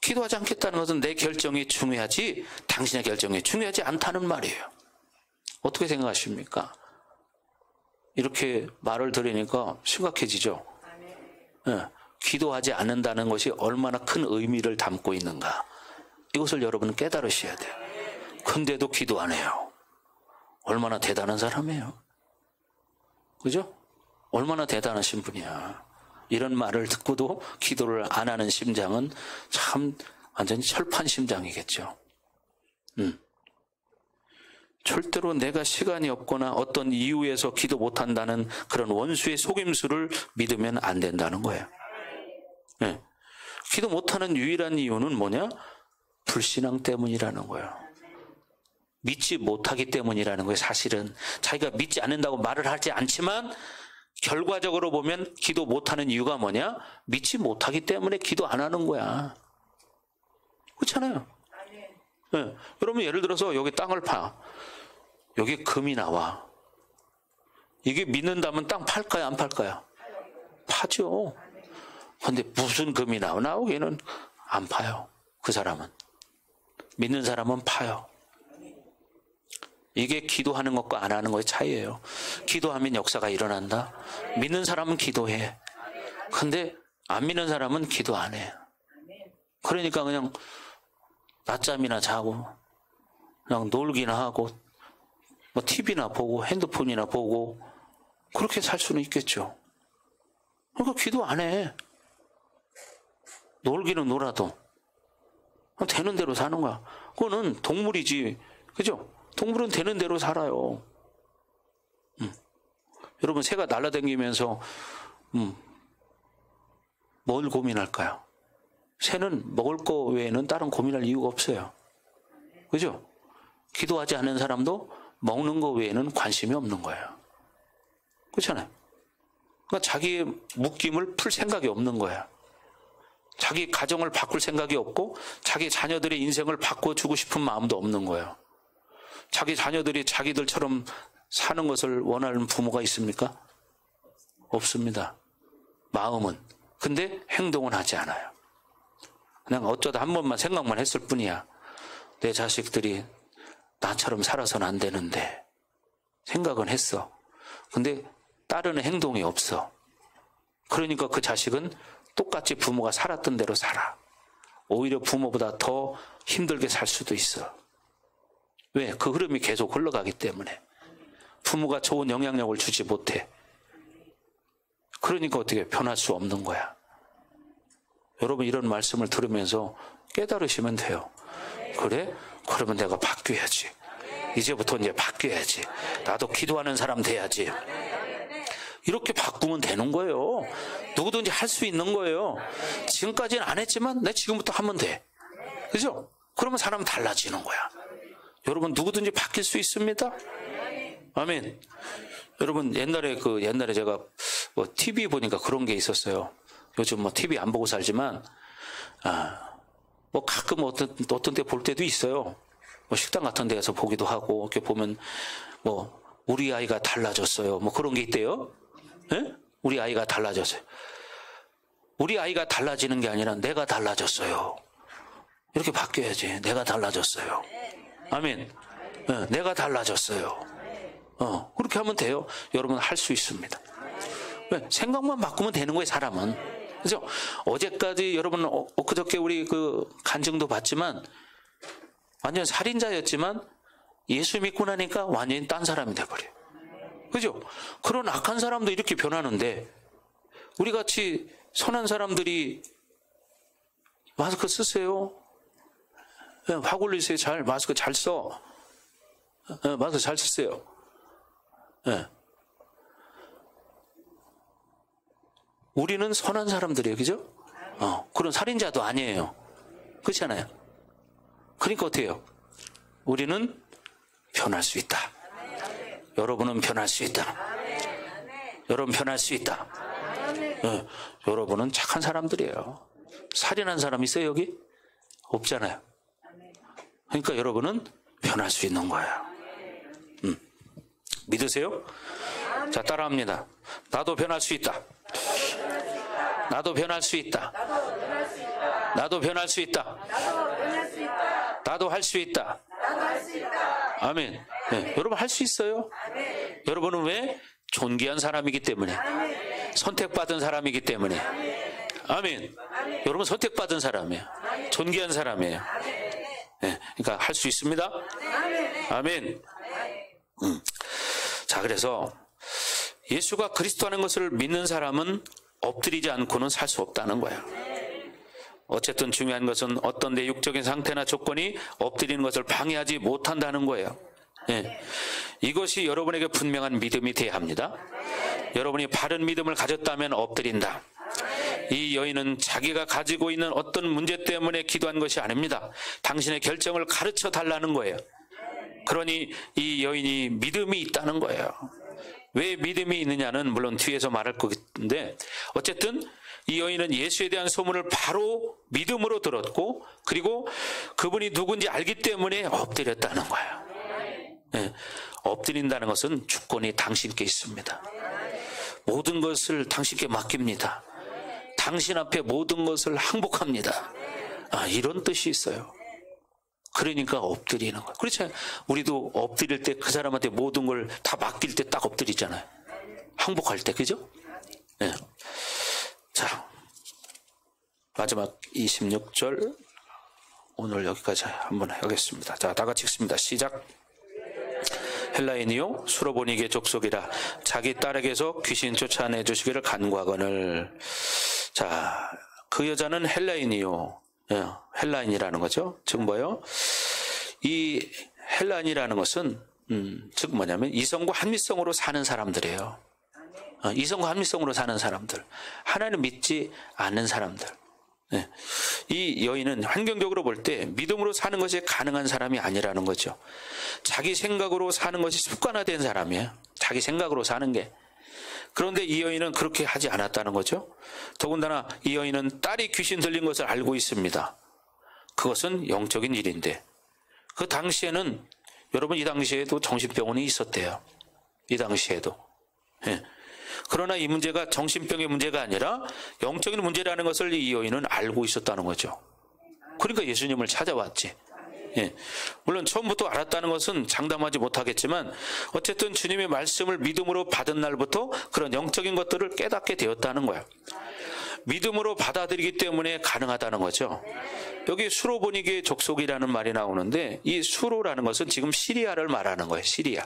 기도하지 않겠다는 것은 내 결정이 중요하지 당신의 결정이 중요하지 않다는 말이에요. 어떻게 생각하십니까? 이렇게 말을 들으니까 심각해지죠. 예. 기도하지 않는다는 것이 얼마나 큰 의미를 담고 있는가. 이것을 여러분은 깨달으셔야 돼요. 근데도 기도 안 해요. 얼마나 대단한 사람이에요. 그죠? 얼마나 대단하신 분이야. 이런 말을 듣고도 기도를 안 하는 심장은 참 완전히 철판 심장이겠죠. 절대로 내가 시간이 없거나 어떤 이유에서 기도 못한다는 그런 원수의 속임수를 믿으면 안 된다는 거예요. 네. 기도 못하는 유일한 이유는 뭐냐? 불신앙 때문이라는 거예요. 믿지 못하기 때문이라는 거예요. 사실은 자기가 믿지 않는다고 말을 하지 않지만 결과적으로 보면 기도 못하는 이유가 뭐냐? 믿지 못하기 때문에 기도 안 하는 거야. 그렇잖아요. 네. 여러분 예를 들어서 여기 땅을 파. 여기 금이 나와. 이게 믿는다면 땅 팔까요? 안 팔까요? 파죠. 근데 무슨 금이 나오기는 안 파요. 그 사람은. 믿는 사람은 파요. 이게 기도하는 것과 안 하는 것의 차이예요. 기도하면 역사가 일어난다. 믿는 사람은 기도해. 근데 안 믿는 사람은 기도 안 해. 그러니까 그냥 낮잠이나 자고 그냥 놀기나 하고 뭐 TV나 보고 핸드폰이나 보고 그렇게 살 수는 있겠죠. 그러니까 기도 안 해. 놀기는 놀아도 되는 대로 사는 거야. 그거는 동물이지. 그죠? 동물은 되는 대로 살아요. 여러분 새가 날아다니면서 뭘 고민할까요? 새는 먹을 거 외에는 다른 고민할 이유가 없어요. 그죠? 기도하지 않는 사람도 먹는 거 외에는 관심이 없는 거예요. 그렇잖아요. 그러니까 자기의 묶임을 풀 생각이 없는 거예요. 자기 가정을 바꿀 생각이 없고 자기 자녀들의 인생을 바꿔주고 싶은 마음도 없는 거예요. 자기 자녀들이 자기들처럼 사는 것을 원하는 부모가 있습니까? 없습니다. 마음은. 근데 행동은 하지 않아요. 그냥 어쩌다 한 번만 생각만 했을 뿐이야. 내 자식들이 나처럼 살아서는 안 되는데 생각은 했어. 근데 따르는 행동이 없어. 그러니까 그 자식은 똑같이 부모가 살았던 대로 살아. 오히려 부모보다 더 힘들게 살 수도 있어. 왜? 그 흐름이 계속 흘러가기 때문에. 부모가 좋은 영향력을 주지 못해. 그러니까 어떻게 변할 수 없는 거야. 여러분 이런 말씀을 들으면서 깨달으시면 돼요. 그래? 그러면 내가 바뀌어야지. 이제부터 이제 바뀌어야지. 나도 기도하는 사람 돼야지. 이렇게 바꾸면 되는 거예요. 누구든지 할 수 있는 거예요. 지금까지는 안 했지만 내 지금부터 하면 돼. 그죠? 그러면 사람은 달라지는 거야. 여러분 누구든지 바뀔 수 있습니다. 아멘. 여러분 옛날에 제가 뭐 TV 보니까 그런 게 있었어요. 요즘 뭐 TV 안 보고 살지만 뭐 가끔 어떤 때 볼 때도 있어요. 뭐 식당 같은 데에서 보기도 하고 이렇게 보면 뭐 우리 아이가 달라졌어요. 뭐 그런 게 있대요. 예? 우리 아이가 달라졌어요. 우리 아이가 달라지는 게 아니라 내가 달라졌어요. 이렇게 바뀌어야지. 내가 달라졌어요. 아멘. 예, 내가 달라졌어요. 그렇게 하면 돼요. 여러분 할 수 있습니다. 왜? 생각만 바꾸면 되는 거예요, 사람은. 그죠? 어제까지 여러분 엊그저께 우리 그 간증도 봤지만 완전 살인자였지만 예수 믿고 나니까 완전히 딴 사람이 돼버려요. 그죠? 그런 악한 사람도 이렇게 변하는데 우리 같이 선한 사람들이 마스크 쓰세요. 화 올리세요. 마스크 잘 써. 마스크 잘 쓰세요. 네. 우리는 선한 사람들이에요. 그죠? 그런 살인자도 아니에요. 그렇잖아요. 그러니까 어떻게 해요? 우리는 변할 수 있다. 여러분은 변할 수 있다. 여러분 변할 수 있다. 네. 여러분은 착한 사람들이에요. 살인한 사람 있어요 여기? 없잖아요. 그러니까 여러분은 변할 수 있는 거예요. 믿으세요? 자, 따라합니다. 나도 변할 수 있다. 나도 변할 수 있다. 나도 변할 수 있다. 나도 할 수 있다. 아멘. 네, 여러분 할 수 있어요. 여러분은 왜? 존귀한 사람이기 때문에. 선택받은 사람이기 때문에. 아멘. 여러분 선택받은 사람이에요. 존귀한 사람이에요. 네, 그러니까 할 수 있습니다. 아멘. 자, 그래서 예수가 그리스도라는 것을 믿는 사람은 엎드리지 않고는 살 수 없다는 거예요. 어쨌든 중요한 것은 어떤 내 육적인 상태나 조건이 엎드리는 것을 방해하지 못한다는 거예요. 예. 이것이 여러분에게 분명한 믿음이 돼야 합니다. 여러분이 바른 믿음을 가졌다면 엎드린다. 이 여인은 자기가 가지고 있는 어떤 문제 때문에 기도한 것이 아닙니다. 당신의 결정을 가르쳐 달라는 거예요. 그러니 이 여인이 믿음이 있다는 거예요. 왜 믿음이 있느냐는 물론 뒤에서 말할 건데, 어쨌든 이 여인은 예수에 대한 소문을 바로 믿음으로 들었고, 그리고 그분이 누군지 알기 때문에 엎드렸다는 거예요. 네. 엎드린다는 것은 주권이 당신께 있습니다. 모든 것을 당신께 맡깁니다. 당신 앞에 모든 것을 항복합니다. 이런 뜻이 있어요. 그러니까 엎드리는 거예요. 그렇죠. 우리도 엎드릴 때 그 사람한테 모든 걸 다 맡길 때 딱 엎드리잖아요. 항복할 때, 그죠? 네. 자, 마지막 26절 오늘 여기까지 한번 하겠습니다. 자, 다 같이 읽습니다. 시작. 헬라인이요 수로보니게 족속이라 자기 딸에게서 귀신 쫓아내 주시기를 간구하거늘. 자, 그 여자는 헬라인이요. 헬라인이라는 거죠. 즉 뭐요? 이 헬라인이라는 것은 즉 뭐냐면 이성과 한미성으로 사는 사람들이에요. 이성과 한미성으로 사는 사람들, 하나님 믿지 않는 사람들. 네. 이 여인은 환경적으로 볼 때 믿음으로 사는 것이 가능한 사람이 아니라는 거죠. 자기 생각으로 사는 것이 습관화된 사람이에요. 자기 생각으로 사는 게. 그런데 이 여인은 그렇게 하지 않았다는 거죠. 더군다나 이 여인은 딸이 귀신 들린 것을 알고 있습니다. 그것은 영적인 일인데, 그 당시에는, 여러분 이 당시에도 정신병원이 있었대요. 이 당시에도. 예. 그러나 이 문제가 정신병의 문제가 아니라 영적인 문제라는 것을 이 여인은 알고 있었다는 거죠. 그러니까 예수님을 찾아왔지. 예. 물론 처음부터 알았다는 것은 장담하지 못하겠지만 어쨌든 주님의 말씀을 믿음으로 받은 날부터 그런 영적인 것들을 깨닫게 되었다는 거예요. 믿음으로 받아들이기 때문에 가능하다는 거죠. 여기 수로보니게 족속이라는 말이 나오는데, 이 수로라는 것은 지금 시리아를 말하는 거예요. 시리아.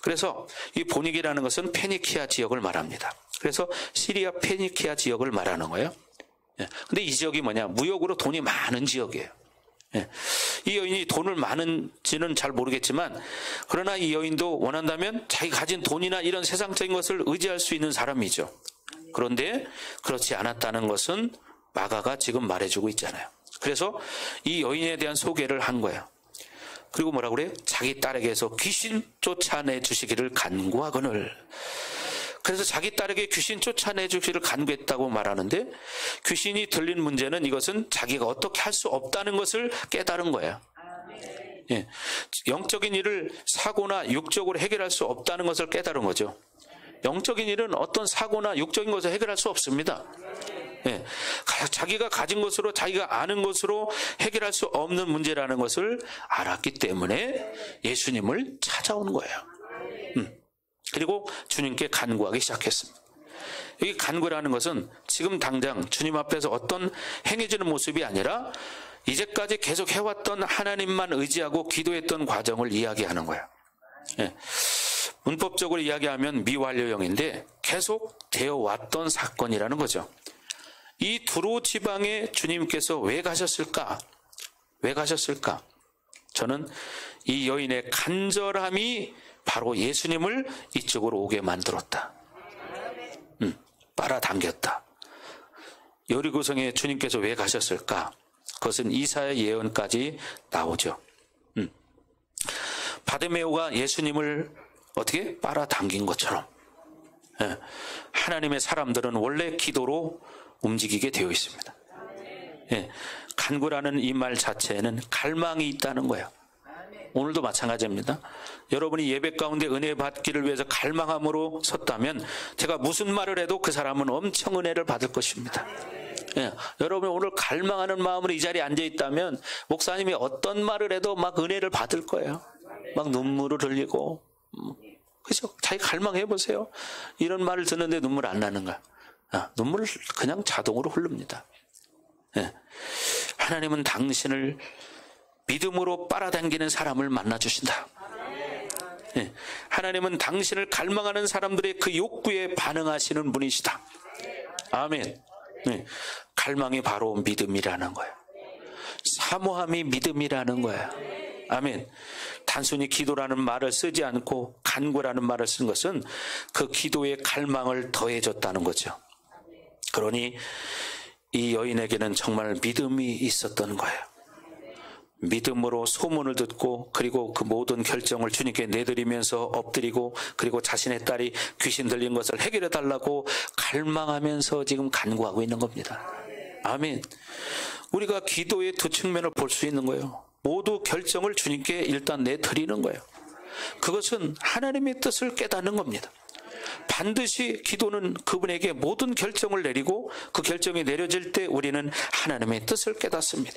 그래서 이 보니게라는 것은 페니키아 지역을 말합니다. 그래서 시리아 페니키아 지역을 말하는 거예요. 근데 이 지역이 뭐냐? 무역으로 돈이 많은 지역이에요. 이 여인이 돈을 많은지는 잘 모르겠지만, 그러나 이 여인도 원한다면 자기가 가진 돈이나 이런 세상적인 것을 의지할 수 있는 사람이죠. 그런데 그렇지 않았다는 것은 마가가 지금 말해주고 있잖아요. 그래서 이 여인에 대한 소개를 한 거예요. 그리고 뭐라고 그래요? 자기 딸에게서 귀신 쫓아내 주시기를 간구하거늘. 그래서 자기 딸에게 귀신 쫓아내 주시기를 간구했다고 말하는데, 귀신이 들린 문제는 이것은 자기가 어떻게 할 수 없다는 것을 깨달은 거예요. 예. 영적인 일을 사고나 육적으로 해결할 수 없다는 것을 깨달은 거죠. 영적인 일은 어떤 사고나 육적인 것을 해결할 수 없습니다. 예. 자기가 가진 것으로, 자기가 아는 것으로 해결할 수 없는 문제라는 것을 알았기 때문에 예수님을 찾아온 거예요. 그리고 주님께 간구하기 시작했습니다. 여기 간구라는 것은 지금 당장 주님 앞에서 어떤 행해지는 모습이 아니라 이제까지 계속 해왔던 하나님만 의지하고 기도했던 과정을 이야기하는 거예요. 예. 문법적으로 이야기하면 미완료형인데 계속 되어 왔던 사건이라는 거죠. 이 두로 지방에 주님께서 왜 가셨을까? 왜 가셨을까? 저는 이 여인의 간절함이 바로 예수님을 이쪽으로 오게 만들었다. 빨아당겼다. 여리고성에 주님께서 왜 가셨을까? 그것은 이사야 예언까지 나오죠. 바데메오가 예수님을 어떻게 빨아당긴 것처럼, 예, 하나님의 사람들은 원래 기도로 움직이게 되어 있습니다. 예, 간구라는 이 말 자체에는 갈망이 있다는 거예요. 오늘도 마찬가지입니다. 여러분이 예배 가운데 은혜 받기를 위해서 갈망함으로 섰다면 제가 무슨 말을 해도 그 사람은 엄청 은혜를 받을 것입니다. 예, 여러분이 오늘 갈망하는 마음으로 이 자리에 앉아 있다면 목사님이 어떤 말을 해도 막 은혜를 받을 거예요. 막 눈물을 흘리고, 그죠? 자기 갈망해 보세요. 이런 말을 듣는데 눈물 안 나는가? 눈물 그냥 자동으로 흐릅니다. 예. 하나님은 당신을 믿음으로 빨아당기는 사람을 만나주신다. 예. 하나님은 당신을 갈망하는 사람들의 그 욕구에 반응하시는 분이시다. 아멘. 예. 갈망이 바로 믿음이라는 거예요. 사모함이 믿음이라는 거예요. 아멘. 단순히 기도라는 말을 쓰지 않고 간구라는 말을 쓴 것은 그 기도의 갈망을 더해줬다는 거죠. 그러니 이 여인에게는 정말 믿음이 있었던 거예요. 믿음으로 소문을 듣고 그리고 그 모든 결정을 주님께 내드리면서 엎드리고 그리고 자신의 딸이 귀신 들린 것을 해결해 달라고 갈망하면서 지금 간구하고 있는 겁니다. 아멘. 우리가 기도의 두 측면을 볼 수 있는 거예요. 모두 결정을 주님께 일단 내드리는 거예요. 그것은 하나님의 뜻을 깨닫는 겁니다. 반드시 기도는 그분에게 모든 결정을 내리고 그 결정이 내려질 때 우리는 하나님의 뜻을 깨닫습니다.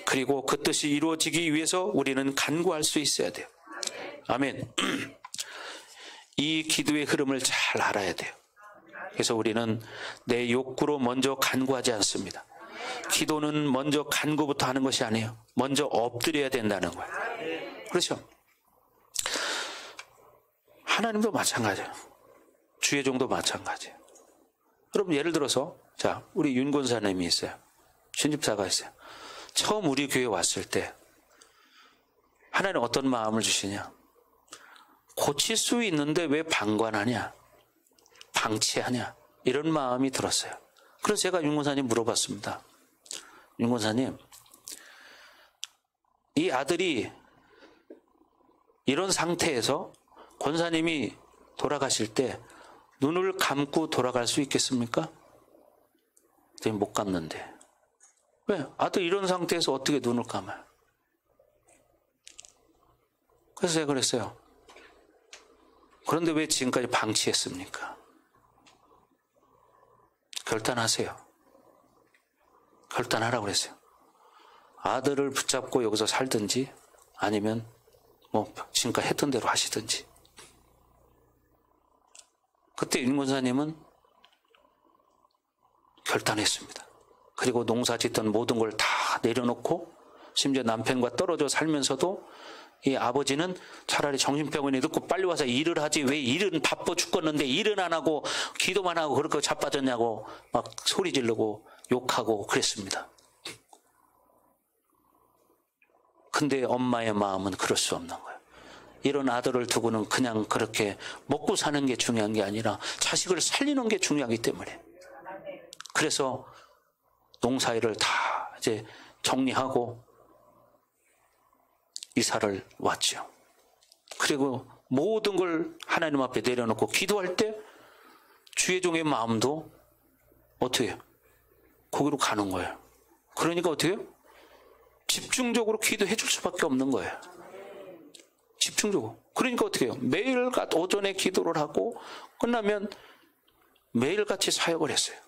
그리고 그 뜻이 이루어지기 위해서 우리는 간구할 수 있어야 돼요. 아멘. 이 기도의 흐름을 잘 알아야 돼요. 그래서 우리는 내 욕구로 먼저 간구하지 않습니다. 기도는 먼저 간구부터 하는 것이 아니에요. 먼저 엎드려야 된다는 거예요. 그렇죠? 하나님도 마찬가지예요. 주의종도 마찬가지예요. 여러분 예를 들어서 자 우리 윤 권사님이 있어요. 신집사가 있어요. 처음 우리 교회 왔을 때 하나님 어떤 마음을 주시냐? 고칠 수 있는데 왜 방관하냐? 방치하냐? 이런 마음이 들었어요. 그래서 제가 윤 권사님 물어봤습니다. 윤 권사님, 이 아들이 이런 상태에서 권사님이 돌아가실 때 눈을 감고 돌아갈 수 있겠습니까? 못 감는데. 왜? 아들 이런 상태에서 어떻게 눈을 감아요? 그래서 제가 그랬어요. 그런데 왜 지금까지 방치했습니까? 결단하세요. 결단하라고 그랬어요. 아들을 붙잡고 여기서 살든지 아니면 뭐 지금까지 했던 대로 하시든지. 그때 윤 권사님은 결단했습니다. 그리고 농사 짓던 모든 걸 다 내려놓고 심지어 남편과 떨어져 살면서도 이 아버지는 차라리 정신병원에 넣고 빨리 와서 일을 하지 왜 일은 바빠 죽겠는데 일은 안 하고 기도만 하고 그렇게 자빠졌냐고 막 소리 지르고 욕하고 그랬습니다. 근데 엄마의 마음은 그럴 수 없는 거예요. 이런 아들을 두고는 그냥 그렇게 먹고 사는 게 중요한 게 아니라 자식을 살리는 게 중요하기 때문에. 그래서 농사일을 다 이제 정리하고 이사를 왔죠. 그리고 모든 걸 하나님 앞에 내려놓고 기도할 때 주의 종의 마음도 어떻게 해요? 거기로 가는 거예요. 그러니까 어떻게 해요? 집중적으로 기도해 줄 수밖에 없는 거예요. 집중적으로. 그러니까 어떻게 해요? 매일 오전에 기도를 하고 끝나면 매일같이 사역을 했어요.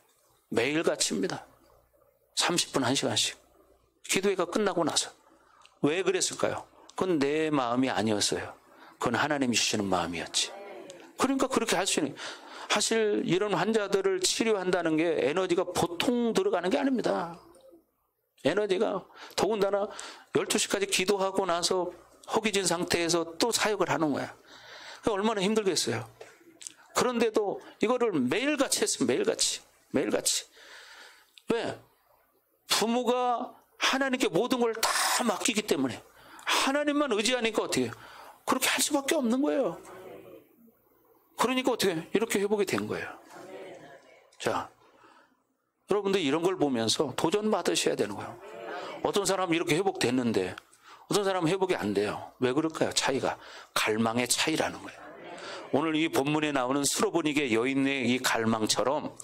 매일같이입니다. 30분 1시간씩. 기도회가 끝나고 나서. 왜 그랬을까요? 그건 내 마음이 아니었어요. 그건 하나님이 주시는 마음이었지. 그러니까 그렇게 할 수 있는. 사실 이런 환자들을 치료한다는 게 에너지가 보통 들어가는 게 아닙니다. 에너지가 더군다나 12시까지 기도하고 나서 허기진 상태에서 또 사역을 하는 거야. 얼마나 힘들겠어요. 그런데도 이거를 매일같이 했어요. 매일같이. 왜? 부모가 하나님께 모든 걸 다 맡기기 때문에 하나님만 의지하니까 어떻게 해요? 그렇게 할 수밖에 없는 거예요. 그러니까 어떻게 해요? 이렇게 회복이 된 거예요. 자, 여러분들 이런 걸 보면서 도전 받으셔야 되는 거예요. 어떤 사람은 이렇게 회복됐는데 어떤 사람은 회복이 안 돼요. 왜 그럴까요? 차이가. 갈망의 차이라는 거예요. 오늘 이 본문에 나오는 수로보니게 여인의 이 갈망처럼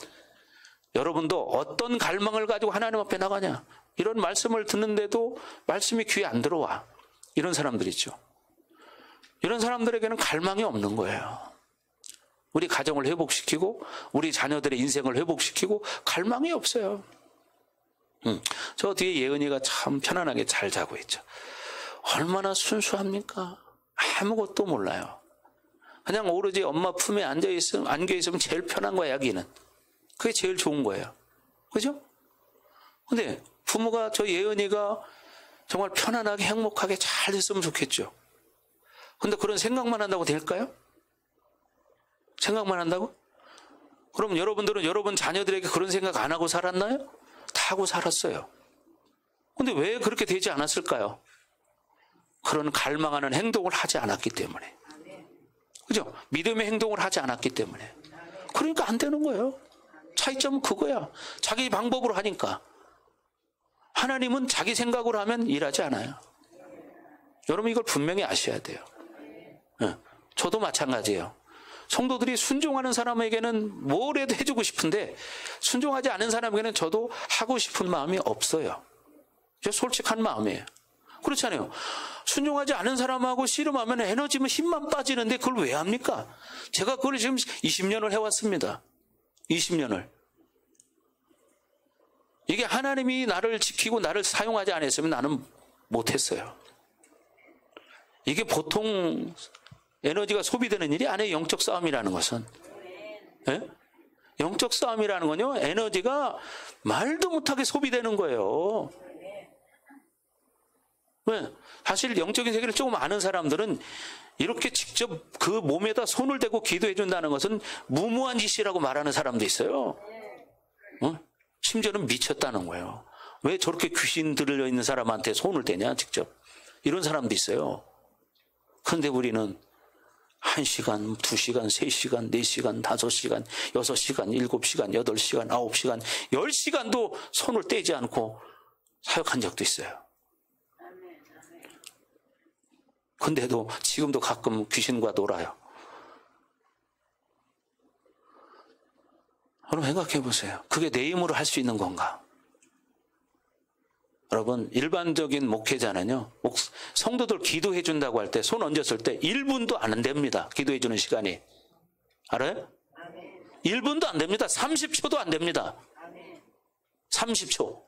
여러분도 어떤 갈망을 가지고 하나님 앞에 나가냐? 이런 말씀을 듣는데도 말씀이 귀에 안 들어와. 이런 사람들 있죠. 이런 사람들에게는 갈망이 없는 거예요. 우리 가정을 회복시키고 우리 자녀들의 인생을 회복시키고 갈망이 없어요. 저 뒤에 예은이가 참 편안하게 잘 자고 있죠. 얼마나 순수합니까? 아무것도 몰라요. 그냥 오로지 엄마 품에 안겨 있으면 제일 편한 거야, 아기는. 그게 제일 좋은 거예요. 그죠? 근데 부모가 저 예은이가 정말 편안하게 행복하게 잘 됐으면 좋겠죠. 근데 그런 생각만 한다고 될까요? 생각만 한다고? 그럼 여러분들은 여러분 자녀들에게 그런 생각 안 하고 살았나요? 다 하고 살았어요. 근데 왜 그렇게 되지 않았을까요? 그런 갈망하는 행동을 하지 않았기 때문에. 그죠? 믿음의 행동을 하지 않았기 때문에. 그러니까 안 되는 거예요. 차이점은 그거야. 자기 방법으로 하니까. 하나님은 자기 생각으로 하면 일하지 않아요. 여러분 이걸 분명히 아셔야 돼요. 저도 마찬가지예요. 성도들이 순종하는 사람에게는 뭐라도 해주고 싶은데 순종하지 않은 사람에게는 저도 하고 싶은 마음이 없어요. 솔직한 마음이에요. 그렇잖아요. 순종하지 않은 사람하고 씨름하면 에너지면 힘만 빠지는데 그걸 왜 합니까? 제가 그걸 지금 20년을 해왔습니다. 20년을. 이게 하나님이 나를 지키고 나를 사용하지 않았으면 나는 못했어요. 이게 보통 에너지가 소비되는 일이 아니에요. 영적 싸움이라는 것은. 네? 영적 싸움이라는 건요. 에너지가 말도 못하게 소비되는 거예요. 왜? 사실 영적인 세계를 조금 아는 사람들은 이렇게 직접 그 몸에다 손을 대고 기도해 준다는 것은 무모한 짓이라고 말하는 사람도 있어요. 심지어는 미쳤다는 거예요. 왜 저렇게 귀신 들려 있는 사람한테 손을 대냐 직접. 이런 사람도 있어요. 그런데 우리는 1시간, 2시간, 3시간, 4시간, 5시간, 6시간, 7시간, 8시간, 9시간, 10시간도 손을 떼지 않고 사역한 적도 있어요. 근데도 지금도 가끔 귀신과 놀아요. 여러분 생각해 보세요. 그게 내 힘으로 할 수 있는 건가? 여러분 일반적인 목회자는요. 성도들 기도해 준다고 할 때 손 얹었을 때 1분도 안 됩니다. 기도해 주는 시간이. 알아요? 1분도 안 됩니다. 30초도 안 됩니다. 30초.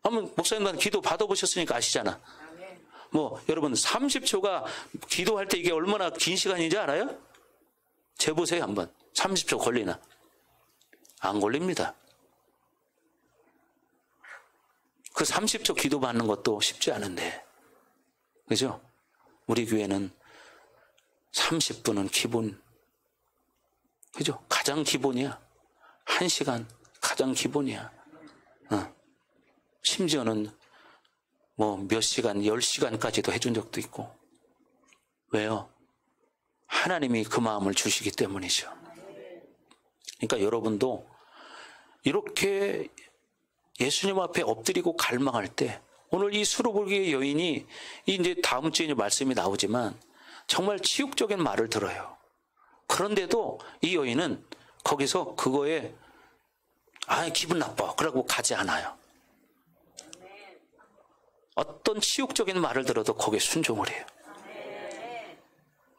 한번 목사님들 기도 받아보셨으니까 아시잖아. 여러분 30초가 기도할 때 이게 얼마나 긴 시간인지 알아요? 재보세요 한번. 30초 걸리나? 안 걸립니다. 그 30초 기도 받는 것도 쉽지 않은데. 그죠? 우리 교회는 30분은 기본. 그죠? 가장 기본이야. 1시간 가장 기본이야. 심지어는 몇 시간, 10시간까지도 해준 적도 있고. 왜요? 하나님이 그 마음을 주시기 때문이죠. 그러니까 여러분도 이렇게 예수님 앞에 엎드리고 갈망할 때 오늘 이 수로보기의 여인이 이제 다음 주에 말씀이 나오지만 정말 치욕적인 말을 들어요. 그런데도 이 여인은 거기서 그거에 기분 나빠 그러고 가지 않아요. 어떤 치욕적인 말을 들어도 거기에 순종을 해요.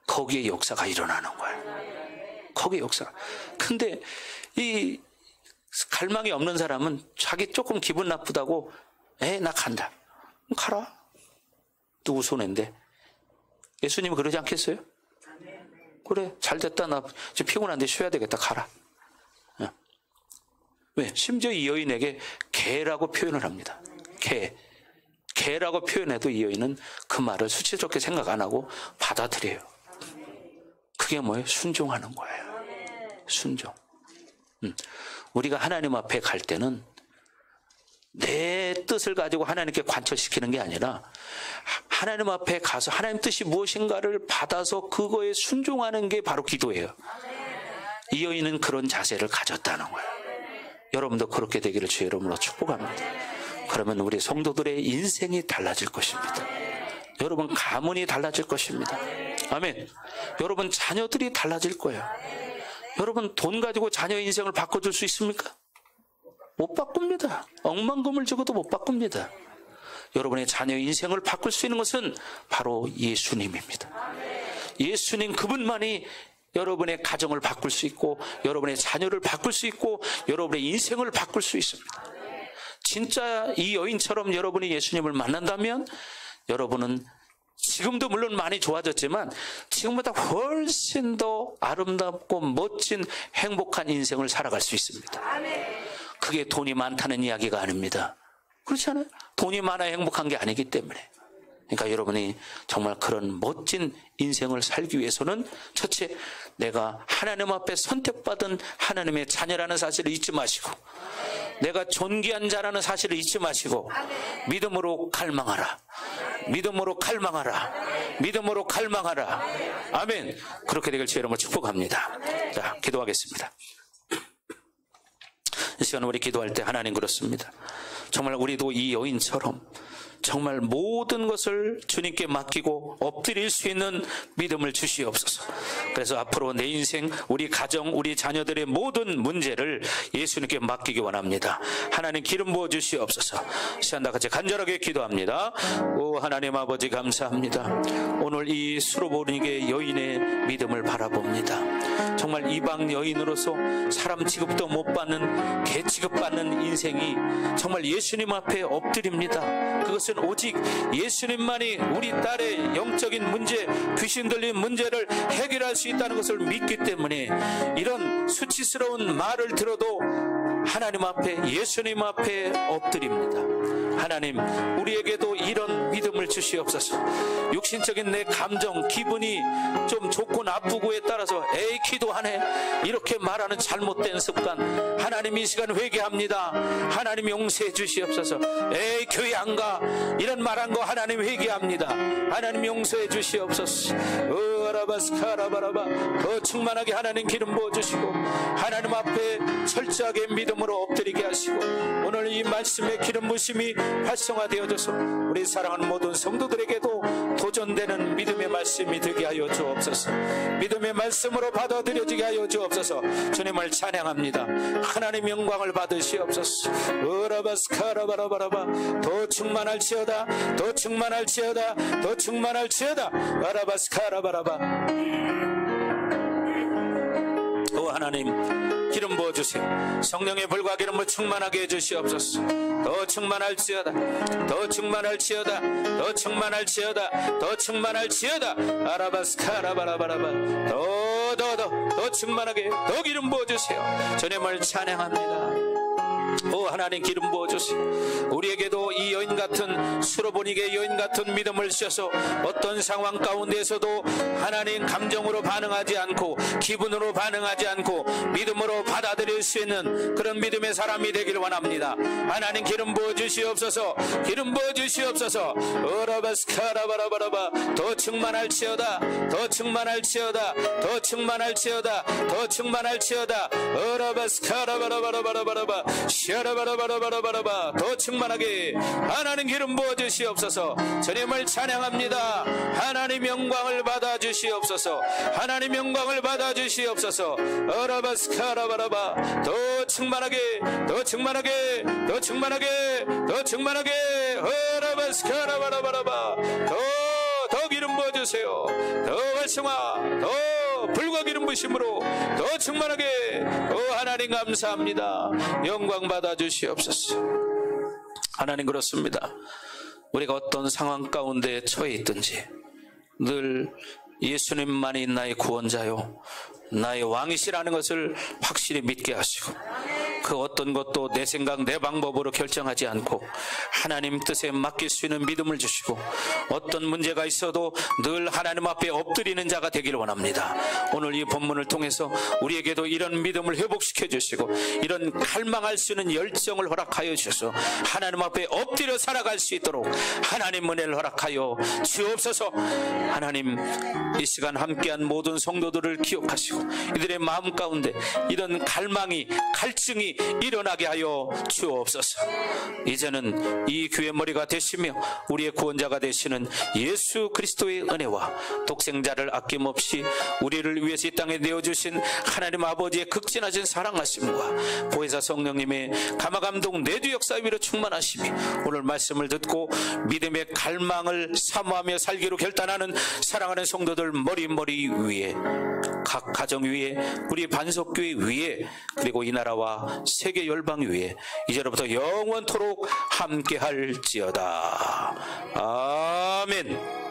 거기에 역사가 일어나는 거예요. 거기에 역사가. 근데 이 갈망이 없는 사람은 자기 조금 기분 나쁘다고 나 간다. 가라. 누구 손인데. 예수님은 그러지 않겠어요? 그래 잘 됐다. 나 지금 피곤한데 쉬어야 되겠다. 가라. 왜? 심지어 이 여인에게 개라고 표현을 합니다. 개라고 표현해도 이 여인은 그 말을 수치스럽게 생각 안 하고 받아들여요. 그게 뭐예요? 순종하는 거예요. 순종. 우리가 하나님 앞에 갈 때는 내 뜻을 가지고 하나님께 관철시키는 게 아니라 하나님 앞에 가서 하나님 뜻이 무엇인가를 받아서 그거에 순종하는 게 바로 기도예요. 이 여인은 그런 자세를 가졌다는 거예요. 여러분도 그렇게 되기를 주의 이름으로 축복합니다. 그러면 우리 성도들의 인생이 달라질 것입니다. 여러분 가문이 달라질 것입니다. 아멘. 여러분 자녀들이 달라질 거예요. 여러분 돈 가지고 자녀 인생을 바꿔줄 수 있습니까? 못 바꿉니다. 억만금을 주고도 못 바꿉니다. 여러분의 자녀의 인생을 바꿀 수 있는 것은 바로 예수님입니다. 예수님 그분만이 여러분의 가정을 바꿀 수 있고 여러분의 자녀를 바꿀 수 있고 여러분의 인생을 바꿀 수 있습니다. 진짜 이 여인처럼 여러분이 예수님을 만난다면 여러분은 지금도 물론 많이 좋아졌지만 지금보다 훨씬 더 아름답고 멋진 행복한 인생을 살아갈 수 있습니다. 그게 돈이 많다는 이야기가 아닙니다. 그렇지 않아요? 돈이 많아야 행복한 게 아니기 때문에. 그러니까 여러분이 정말 그런 멋진 인생을 살기 위해서는 첫째, 내가 하나님 앞에 선택받은 하나님의 자녀라는 사실을 잊지 마시고 내가 존귀한 자라는 사실을 잊지 마시고 믿음으로 갈망하라. 믿음으로 갈망하라. 믿음으로 갈망하라. 아멘. 그렇게 되길 주의 이름으로 축복합니다. 자, 기도하겠습니다. 이 시간 우리 기도할 때 하나님 그렇습니다. 정말 우리도 이 여인처럼 정말 모든 것을 주님께 맡기고 엎드릴 수 있는 믿음을 주시옵소서. 그래서 앞으로 내 인생, 우리 가정, 우리 자녀들의 모든 문제를 예수님께 맡기기 원합니다. 하나님 기름 부어 주시옵소서. 시간 다 같이 간절하게 기도합니다. 오 하나님 아버지 감사합니다. 오늘 이 수로보니게 여인의 믿음을 바라봅니다. 정말 이방 여인으로서 사람 취급도 못 받는 개 취급받는 인생이 정말 예수님 앞에 엎드립니다. 그것은 오직 예수님만이 우리 딸의 영적인 문제, 귀신 들린 문제를 해결할 수 있다는 것을 믿기 때문에 이런 수치스러운 말을 들어도 하나님 앞에, 예수님 앞에 엎드립니다. 하나님, 우리에게도 이런 믿음을 주시옵소서. 육신적인 내 감정, 기분이 좀 좋고 나쁘고에 따라서 에이 기도하네 이렇게 말하는 잘못된 습관, 하나님 이 시간 회개합니다. 하나님 용서해 주시옵소서. 에이 교회 안 가 이런 말한 거 하나님 회개합니다. 하나님 용서해 주시옵소서. 아라바스카라바라바 더 충만하게 하나님 기름 부어주시고 하나님 앞에 철저하게 믿음으로 엎드리게 하시고 오늘 이 말씀의 기름 부심이 활성화되어져서 우리 사랑하는 모든 성도들에게도 도전되는 믿음의 말씀이 되게 하여 주옵소서. 믿음의 말씀으로 받아들여지게 하여 주옵소서. 주님을 찬양합니다. 하나님 영광을 받으시옵소서. 으라바스카라바라바라바 더 충만할지어다, 더 충만할지어다, 더 충만할지어다. 아라바스카라바라바. 오 하나님 기름 부어주세요. 성령의 불과 기름을 충만하게 해주시옵소서. 더 충만할지어다, 더 충만할지어다, 더 충만할지어다, 더 충만할지어다. 아라바스카라바라바라바 더 충만하게 더 기름 부어주세요. 주님을 찬양합니다. 오 하나님 기름 부어주세요. 우리에게도 이 여인 같은 수로보니게 여인 같은 믿음을 주셔서 어떤 상황 가운데에서도 하나님 감정으로 반응하지 않고 기분으로 반응하지 않고 믿음으로 받아들일 수 있는 그런 믿음의 사람이 되길 원합니다. 하나님 기름 부어주시옵소서. 기름 부어주시옵소서. 어라바스카라바라바라바 더 충만할지어다, 더 충만할지어다, 더 충만할지어다, 더 충만할지어다. 어라바스카라바라바라바라바라바 샤라바라바라바라바라바 더 충만하게 하나님 기름 부어주시옵소서. 주님을 찬양합니다. 하나님 영광을 받아주시옵소서. 하나님 영광을 받아주시옵소서. 어라바스카라바라바 더 충만하게, 더 충만하게, 더 충만하게, 더 충만하게. 어라바스카라바라바라바 더 기름 부어주세요. 더 활성화, 더 불과 기름 부심으로 더 충만하게. 오 하나님 감사합니다. 영광 받아 주시옵소서. 하나님 그렇습니다. 우리가 어떤 상황 가운데 처해 있든지 늘 예수님만이 나의 구원자요 나의 왕이시라는 것을 확실히 믿게 하시고 그 어떤 것도 내 생각 내 방법으로 결정하지 않고 하나님 뜻에 맡길 수 있는 믿음을 주시고 어떤 문제가 있어도 늘 하나님 앞에 엎드리는 자가 되기를 원합니다. 오늘 이 본문을 통해서 우리에게도 이런 믿음을 회복시켜 주시고 이런 갈망할 수 있는 열정을 허락하여 주셔서 하나님 앞에 엎드려 살아갈 수 있도록 하나님 은혜를 허락하여 주옵소서. 하나님 이 시간 함께한 모든 성도들을 기억하시고 이들의 마음 가운데 이런 갈망이 갈증이 능히 일어나게 하여 주옵소서. 이제는 이 교회 머리가 되시며 우리의 구원자가 되시는 예수 그리스도의 은혜와 독생자를 아낌없이 우리를 위해서 이 땅에 내어주신 하나님 아버지의 극진하신 사랑하심과 보혜사 성령님의 감화감동 내주 역사 위로 충만하심이 오늘 말씀을 듣고 믿음의 갈망을 사모하며 살기로 결단하는 사랑하는 성도들 머리 위에, 각 가정 위에, 우리 반석교회 위에, 그리고 이 나라와 세계 열방 위에 이제로부터 영원토록 함께할지어다. 아멘.